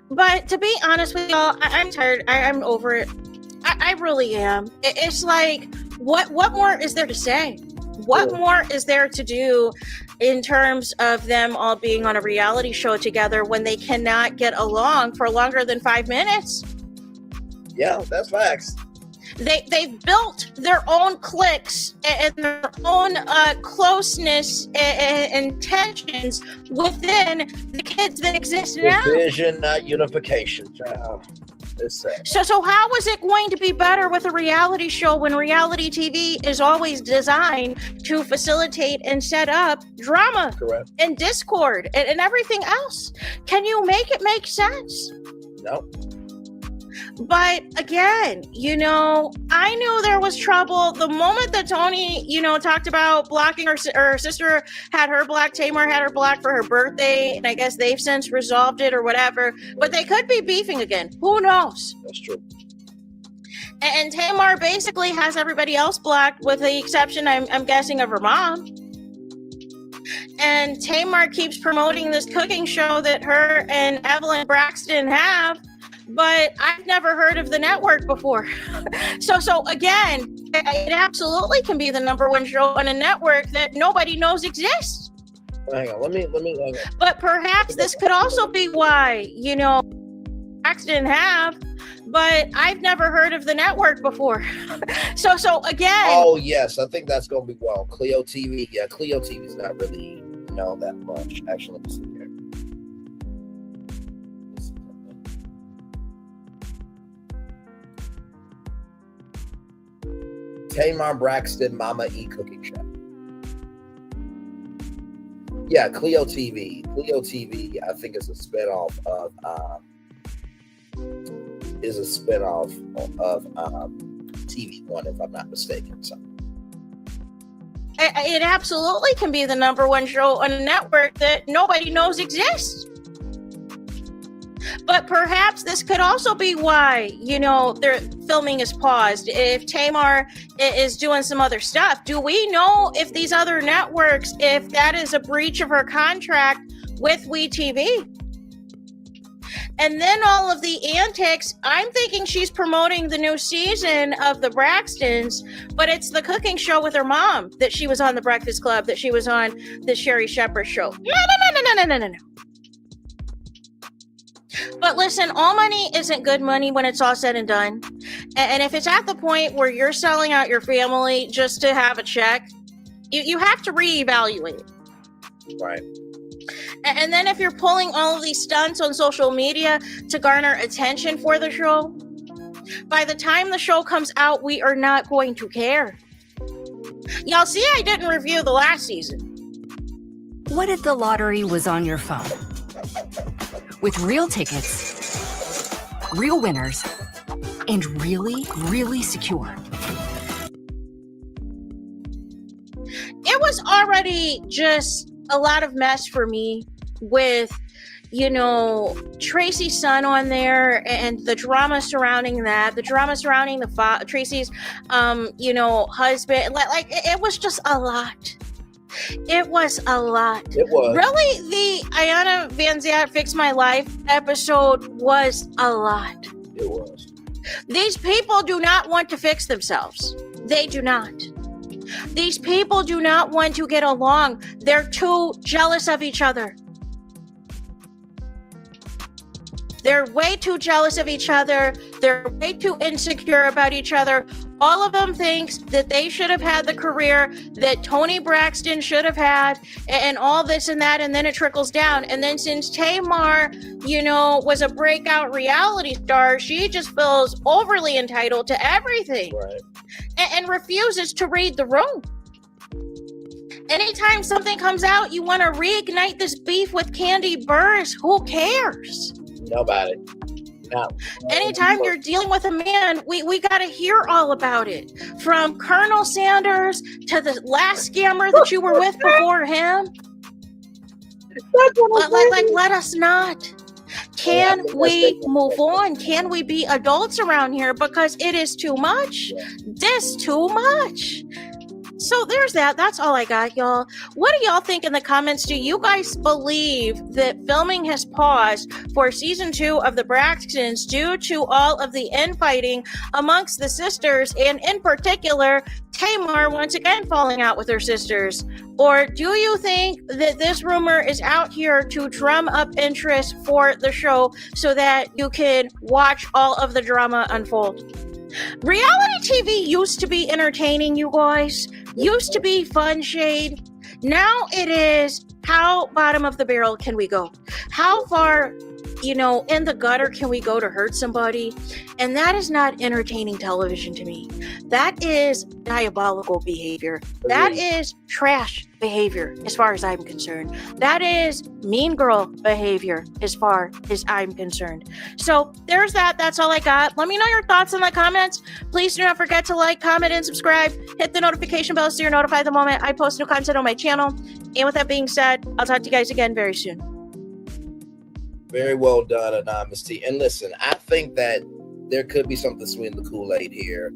But to be honest with y'all, I'm tired. I'm over it. I really am. It's like, what more is there to say? What more is there to do in terms of them all being on a reality show together when they cannot get along for longer than 5 minutes? Yeah, that's facts. They've built their own cliques and their own closeness and tensions within the kids that exist now. Division, not unification, child. It's sad. So how is it going to be better with a reality show when reality TV is always designed to facilitate and set up drama and discord and everything else? Can you make it make sense? No. But again, I knew there was trouble the moment that Tony, talked about blocking her sister had her blocked. Tamar had her blocked for her birthday, and I guess they've since resolved it or whatever. But they could be beefing again. Who knows? That's true. And Tamar basically has everybody else blocked, with the exception, I'm guessing, of her mom. And Tamar keeps promoting this cooking show that her and Evelyn Braxton have. But I've never heard of the network before. So again, it absolutely can be the #1 show on a network that nobody knows exists. Hang on, let me hang on. But perhaps this could also be why, Braxton have, but I've never heard of the network before. So again. Oh yes, I think that's gonna be Clio TV. Yeah, Clio TV's not really known that much. Actually, let me see here. Tamar Braxton Mama E Cooking Show. Yeah, Clio TV. Clio TV, I think, is a spinoff of TV One, if I'm not mistaken. So it absolutely can be the #1 show on a network that nobody knows exists. But perhaps this could also be why, their filming is paused. If Tamar is doing some other stuff, do we know if these other networks, if that is a breach of her contract with WeTV? And then all of the antics, I'm thinking she's promoting the new season of the Braxtons, but it's the cooking show with her mom that she was on the Breakfast Club, that she was on the Sherry Shepherd show. No. But listen, all money isn't good money when it's all said and done. And if it's at the point where you're selling out your family just to have a check, you have to reevaluate. Right. And then if you're pulling all of these stunts on social media to garner attention for the show, by the time the show comes out, we are not going to care. Y'all see, I didn't review the last season. What if the lottery was on your phone? With real tickets, real winners, and really, really secure. It was already just a lot of mess for me with, Tracy's son on there and the drama surrounding that, the drama surrounding Tracy's, husband. Like it was just a lot. It was a lot. It was. Really, the Ayanna Van Zant Fix My Life episode was a lot. It was. These people do not want to fix themselves. They do not. These people do not want to get along. They're too jealous of each other. They're way too jealous of each other. They're way too insecure about each other. All of them thinks that they should have had the career that Tony Braxton should have had, and all this and that, and then it trickles down. And then since Tamar, was a breakout reality star, she just feels overly entitled to everything. Right. And refuses to read the room. Anytime something comes out, you want to reignite this beef with Candy Burris. Who cares? Nobody. No. Anytime you're dealing with a man, we got to hear all about it. From Colonel Sanders to the last scammer that you were with before him. Let us not. Can we move on? Can we be adults around here? Because it is too much. This too much. So there's that. That's all I got, y'all. What do y'all think in the comments? Do you guys believe that filming has paused for season 2 of the Braxtons due to all of the infighting amongst the sisters, and in particular, Tamar once again falling out with her sisters? Or do you think that this rumor is out here to drum up interest for the show so that you can watch all of the drama unfold? Reality TV used to be entertaining, you guys. Used to be fun shade. Now it is, how bottom of the barrel can we go? How far in the gutter can we go to hurt somebody? And that is not entertaining television to me. That is diabolical behavior. That is trash behavior as far as I'm concerned. That is mean girl behavior as far as I'm concerned. So there's that. That's all I got. Let me know your thoughts in the comments. Please do not forget to like, comment, and subscribe. Hit the notification bell so you're notified the moment I post new content on my channel. And with that being said, I'll talk to you guys again very soon. Very well done, Anonymous T. And listen, I think that there could be something sweet in the Kool-Aid here.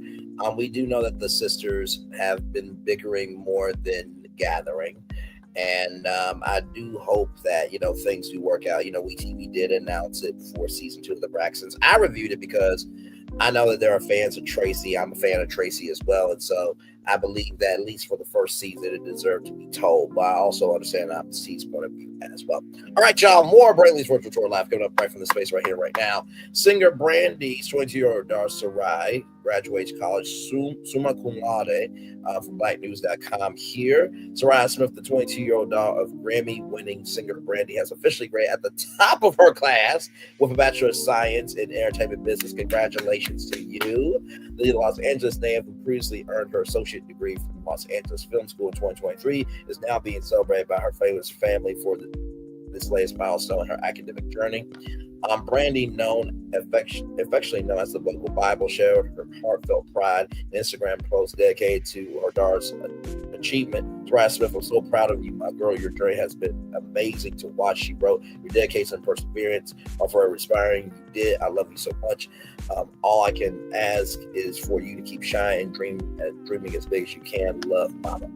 We do know that the sisters have been bickering more than gathering. And I do hope that, things do work out. We did announce it for season 2 of the Braxtons. I reviewed it because I know that there are fans of Tracy. I'm a fan of Tracy as well. And so I believe that at least for the first season, it deserved to be told. But I also understand T's point of view as well. All right, y'all. More Brantley's Virtual Tour Live coming up right from the space right here, right now. Singer Brandy's 22-year-old daughter, Sy'rai, graduates college summa cum laude from blacknews.com here. Sy'rai Smith, the 22-year-old daughter of Grammy-winning singer Brandy, has officially graded at the top of her class with a Bachelor of Science in Entertainment Business. Congratulations to you. The Los Angeles native, who previously earned her associate degree from Los Angeles Film School in 2023, is now being celebrated by her famous family for this latest milestone in her academic journey. Brandy, affectionately known as the Vocal Bible, shared her heartfelt pride in Instagram post dedicated to her daughter's achievement. Sy'rai Smith, I'm so proud of you, my girl. Your journey has been amazing to watch. She wrote, your dedication and perseverance are forever inspiring. You did. I love you so much. All I can ask is for you to keep shining and dreaming as big as you can. Love, Mama.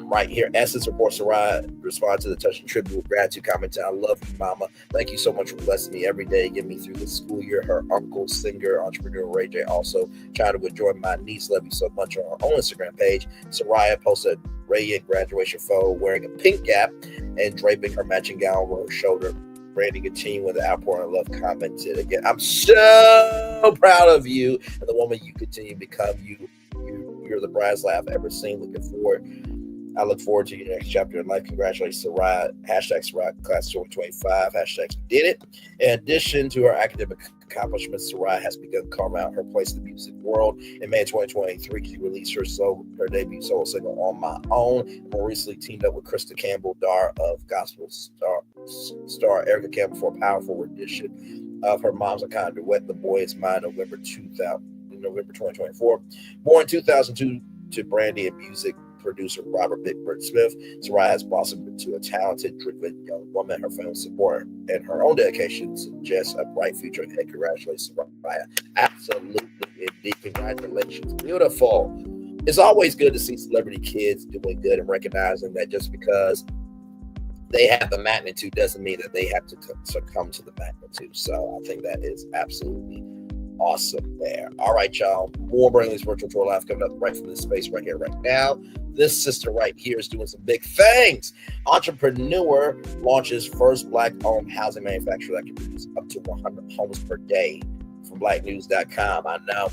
Right here, Essence reports Sy'rai responded to the touching tribute with gratitude, commenting, I love you, Mama. Thank you so much for blessing me every day, getting me through the school year. Her uncle, singer, entrepreneur Ray J also tried to join my niece. Love you so much on her own Instagram page. Sy'rai posted a radiant graduation photo wearing a pink cap and draping her matching gown over her shoulder. Brandy continued with the outpouring of love, commented again, I'm so proud of you and the woman you continue to become. You're the brightest light I've ever seen. I look forward to your next chapter in life. Congratulations, Sy'rai. #Sy'rai Class 2025. # you did it. In addition to her academic accomplishments, Sy'rai has begun carving out her place in the music world. In May 2023, she released her debut solo single, On My Own, and more recently teamed up with Krista Campbell, daughter of gospel star Erica Campbell, for a powerful rendition of her Mom's a Kind of Duet, The Boy Is Mine, November 2024. Born in 2002 to Brandy and music producer Robert Big Bird Smith, Sy'rai has blossomed into a talented, driven young woman. Her family support and her own dedication suggests a bright future ahead. Congratulations, Sy'rai. Absolutely, indeed. Congratulations. Beautiful. It's always good to see celebrity kids doing good and recognizing that just because they have the magnitude doesn't mean that they have to succumb to the magnitude. So I think that is absolutely awesome there. All right, y'all. More Brantley's Virtual Tour Live coming up right from this space right here, right now. This sister right here is doing some big things. Entrepreneur launches first Black-owned housing manufacturer that can produce up to 100 homes per day from blacknews.com. I know.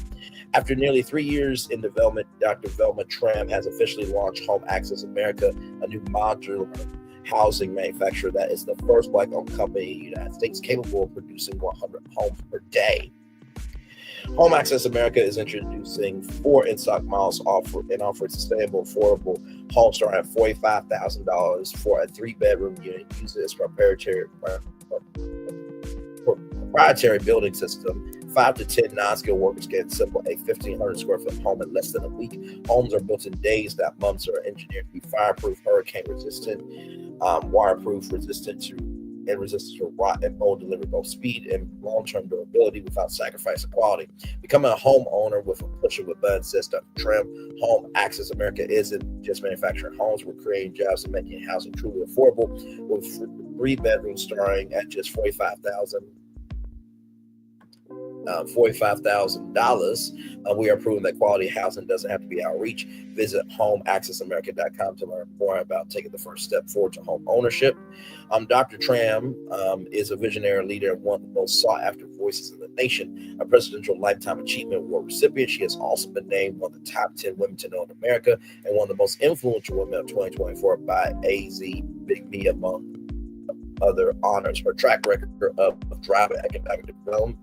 After nearly 3 years in development, Dr. Velma Trayham has officially launched Home Access America, a new modular housing manufacturer that is the first Black-owned company in the United States capable of producing 100 homes per day. Home Access America is introducing 4 in-stock models offering sustainable, affordable homes starting at $45,000 for a 3-bedroom unit using its proprietary building system. 5 to 10 non-skilled workers can assemble a 1,500 square foot home in less than a week. Homes are built in days, not months, are engineered to be fireproof, hurricane resistant, waterproof, resistant to rot and mold, deliver both speed and long-term durability without sacrificing quality. Becoming a homeowner with a push of a button, says Dr. Trayham. Home Access America isn't just manufacturing homes. We're creating jobs and making housing truly affordable, with 3 bedrooms starting at just $45,000. We are proving that quality housing doesn't have to be out of reach. Visit homeaccessamerica.com to learn more about taking the first step forward to home ownership. Dr. Trayham is a visionary leader and one of the most sought-after voices in the nation. A Presidential Lifetime Achievement Award recipient, she has also been named one of the top 10 women to know in America and one of the most influential women of 2024 by AZ Big Me among other honors. Her track record of driving economic development,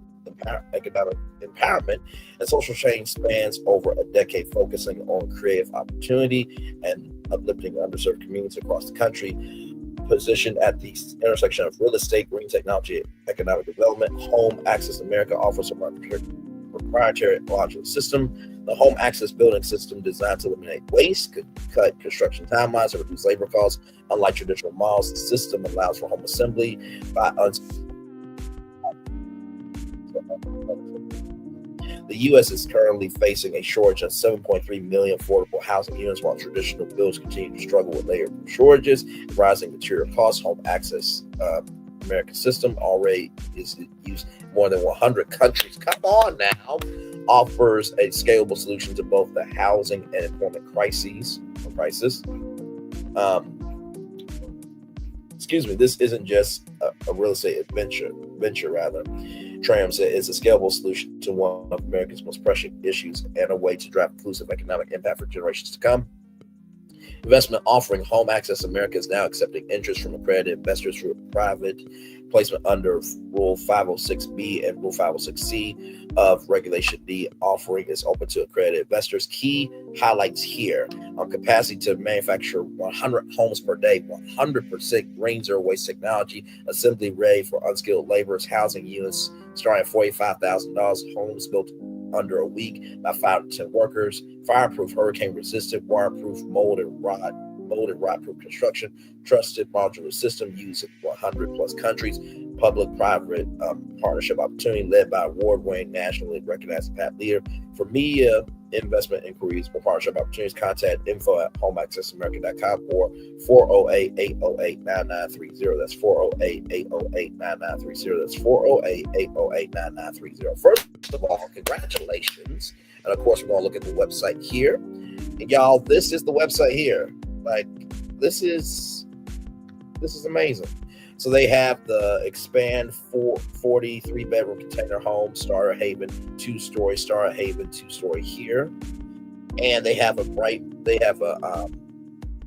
economic empowerment, and social change spans over a decade, focusing on creative opportunity and uplifting underserved communities across the country. Positioned at the intersection of real estate, green technology, economic development, Home Access America offers a proprietary modular system. The Home Access Building System designed to eliminate waste, cut construction timelines, and reduce labor costs. Unlike traditional malls, the system allows for home assembly by The U.S. is currently facing a shortage of 7.3 million affordable housing units, while traditional builds continue to struggle with labor shortages, rising material costs. Home Access America system already is used in more than 100 countries. Come on now. Offers a scalable solution to both the housing and employment crisis. This isn't just a real estate venture rather. Trayham said it's a scalable solution to one of America's most pressing issues and a way to drive inclusive economic impact for generations to come. Investment offering Home Access America is now accepting interest from accredited investors through a private placement under Rule 506B and Rule 506C of Regulation D. Offering is open to accredited investors. Key highlights here on capacity to manufacture 100 homes per day, 100% green zero waste technology, assembly ready for unskilled laborers, housing units starting at $45,000, homes built under a week by 5 to 10 workers, fireproof, hurricane resistant, waterproof, mold and rot-proof construction, trusted modular system used in 100 plus countries, public-private partnership opportunity led by award-winning nationally recognized PAT leader. For media investment inquiries or partnership opportunities, contact info@homeaccessamerica.com or 408-808-9930. That's 408-808-9930. That's 408-808-9930. First of all, congratulations. And of course, we're going to look at the website here. And y'all, this is the website here. Like, this is amazing. So they have the expand 43-bedroom container home, Starter Haven, 2-story, Starter Haven, 2-story here. And they have a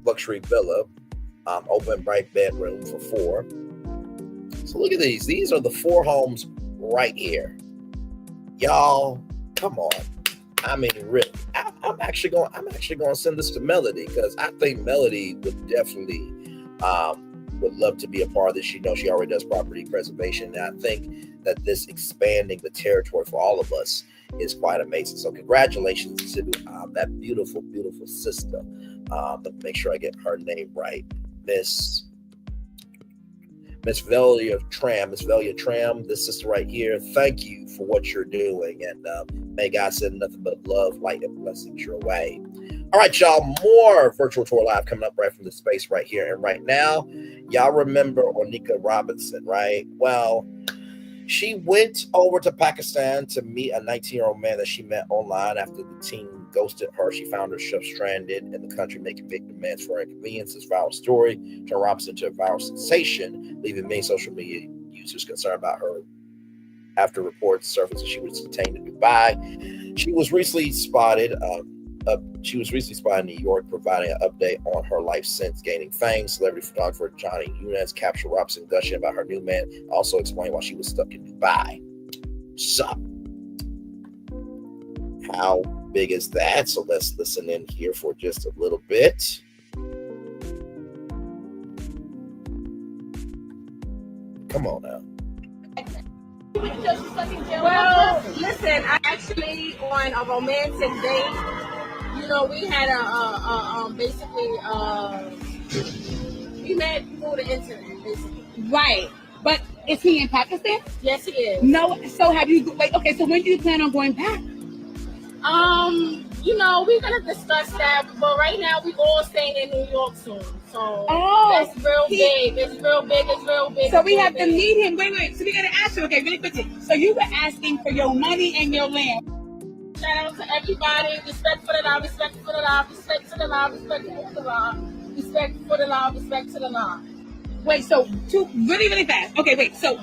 luxury villa, open bright bedroom for 4. So look at these. These are the 4 homes right here. Y'all, come on. I mean, really, I'm actually going to send this to Melody, because I think Melody would definitely would love to be a part of this. She already does property preservation, and I think that this expanding the territory for all of us is quite amazing. So congratulations to that beautiful, beautiful sister. Let me make sure I get her name right, Miss Velma Trayham, this sister right here. Thank you for what you're doing, and may God send nothing but love, light, and blessings your way. All right, y'all, more Virtual Tour Live coming up right from the space right here. And right now, y'all remember Onijah Robinson, right? Well, she went over to Pakistan to meet a 19-year-old man that she met online after the teen ghosted her. She found herself stranded in the country, making big demands for her inconvenience. This viral story turned Robinson into a viral sensation, leaving many social media users concerned about her after reports surfaced that she was detained in Dubai. She was recently spotted in New York, providing an update on her life since gaining fame. Celebrity photographer Johnny Younes captured Robinson gushing about her new man, also explained why she was stuck in Dubai. So, how big is that? So let's listen in here for just a little bit. Come on now. Well, listen, I actually on a romantic date. We had we met through the internet, basically. Right. But is he in Pakistan? Yes, he is. No. So okay, so when do you plan on going back? We're gonna discuss that, but right now we all staying in New York soon. So that's real big. It's real big. So we have to meet him. Wait. So we gotta ask you, okay, really quickly. So you were asking for your money and your land. Shout out to everybody. Respect for the law, respect for the law, respect to the law, respect for the law, respect for the law, respect to the law. Wait, so really, really fast. Okay, wait. So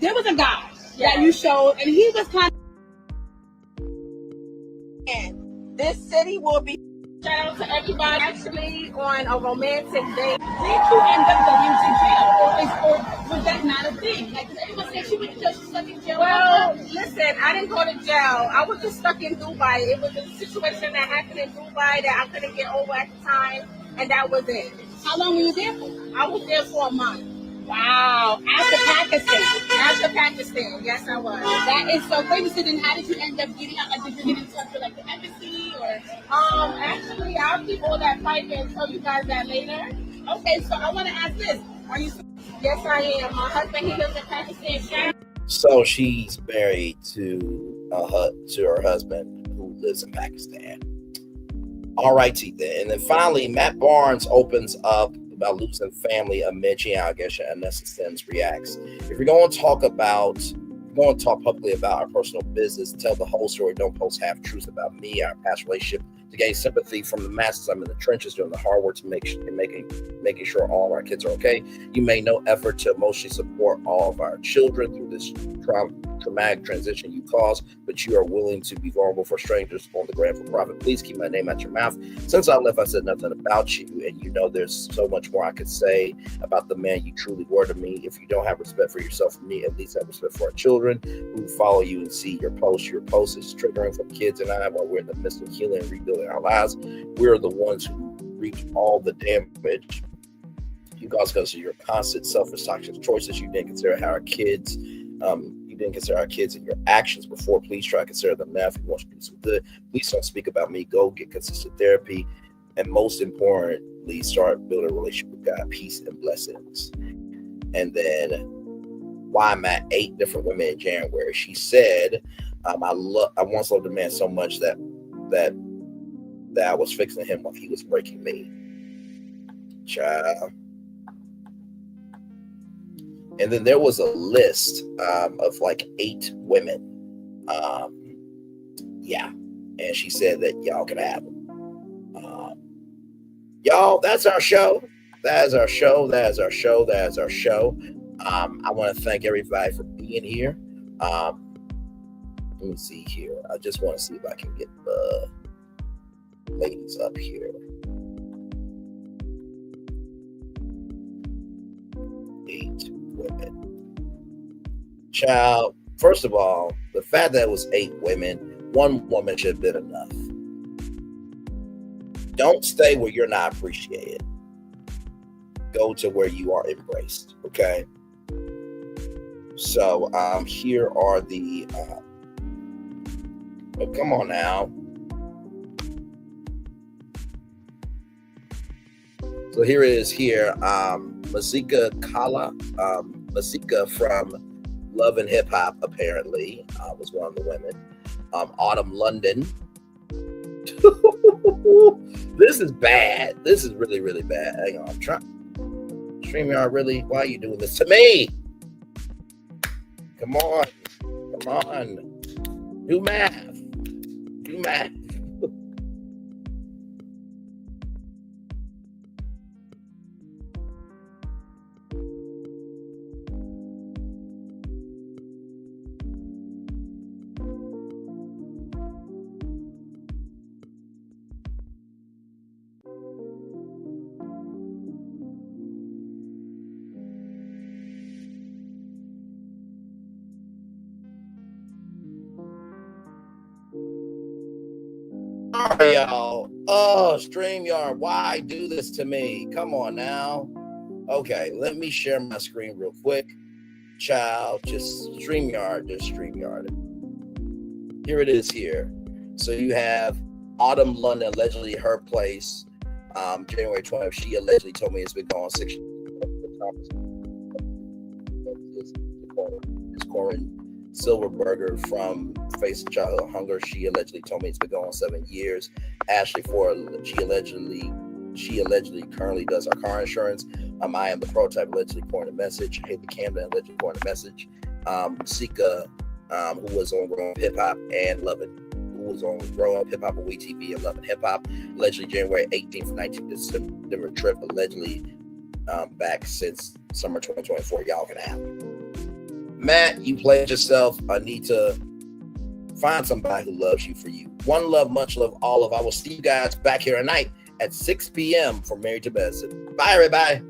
there was a guy that you showed, and he was kind of. And this city will be. Shout out to everybody. Actually, on a romantic date. Did you end up going to jail? or was that not a thing? Like, did anyone say she went to jail? She stuck in jail? Well, listen, I didn't go to jail. I was just stuck in Dubai. It was a situation that happened in Dubai that I couldn't get over at the time, and that was it. How long were you there for? I was there for a month. Wow. After Pakistan. Yes, I was. That is so crazy. So then how did you end up getting out? Like, did you get in touch with like the embassy or? Actually, I'll keep all that private and tell you guys that later. Okay, so I want to ask this. Are you? Yes, I am. My husband, he lives in Pakistan. So she's married to her husband who lives in Pakistan. All righty then. And then finally, Matt Barnes opens up about losing family amid allegation, and Anansa Sims reacts. If you're going to talk publicly about our personal business, tell the whole story. Don't post half truths about me, our past relationship, to gain sympathy from the masses. I'm in the trenches doing the hard work to making sure all of our kids are okay. You made no effort to emotionally support all of our children through this traumatic transition you caused, but you are willing to be vulnerable for strangers on the ground for profit. Please keep my name out your mouth. Since I left, I said nothing about you, and you know there's so much more I could say about the man you truly were to me. If you don't have respect for yourself and me, at least have respect for our children who follow you and see your posts. Your post is triggering for kids and I while we're in the midst of healing and rebuilding our lives. We're the ones who reap all the damage. You guys, because of your constant selfish toxic choices, you didn't consider how our kids. You didn't consider our kids and your actions before. Please try to consider them now if you want to do some good. Please don't speak about me. Go get consistent therapy. And most importantly, start building a relationship with God. Peace and blessings. And then why I'm at 8 different women in January. She said, I once loved a man so much that I was fixing him while he was breaking me. Child. And then there was a list of like 8 women. Yeah. And she said that y'all can have them. Y'all, that's our show. That is our show. I want to thank everybody for being here. Let me see here. I just want to see if I can get the ladies up here. 8 women. Child, first of all, the fact that it was 8 women, 1 woman should have been enough. Don't stay where you're not appreciated. Go to where you are embraced, okay? So here are the oh, come on now. So here it is here. Masika from Love and Hip Hop apparently was one of the women. Autumn London. This is bad. This is really, really bad. Hang on, I'm trying. StreamYard, really? Why are you doing this to me? Come on. Do math. Sorry, y'all. Oh, StreamYard, why do this to me? Come on now. Okay, let me share my screen real quick. Child, just StreamYard. Here it is here. So you have Autumn London, allegedly her place, January 20th. She allegedly told me it's been going 6 years. It's Corin Silverberger from Face of Childhood Hunger. She allegedly told me it's been going 7 years. Ashley Ford, she allegedly currently does our car insurance. I am the prototype, allegedly pouring a message. Haley Camden, allegedly pouring a message. Sika, who was on Growing Up Hip Hop and Loving, who was on Growing Up Hip Hop on WeTV and Loving Hip Hop. Allegedly January 18th, 19th December trip. Allegedly back since summer 2024. Y'all can have it. Matt, you played yourself. I need to find somebody who loves you for you. One love, much love, all love. I will see you guys back here tonight at 6 p.m. for Married to Medicine. Bye, everybody.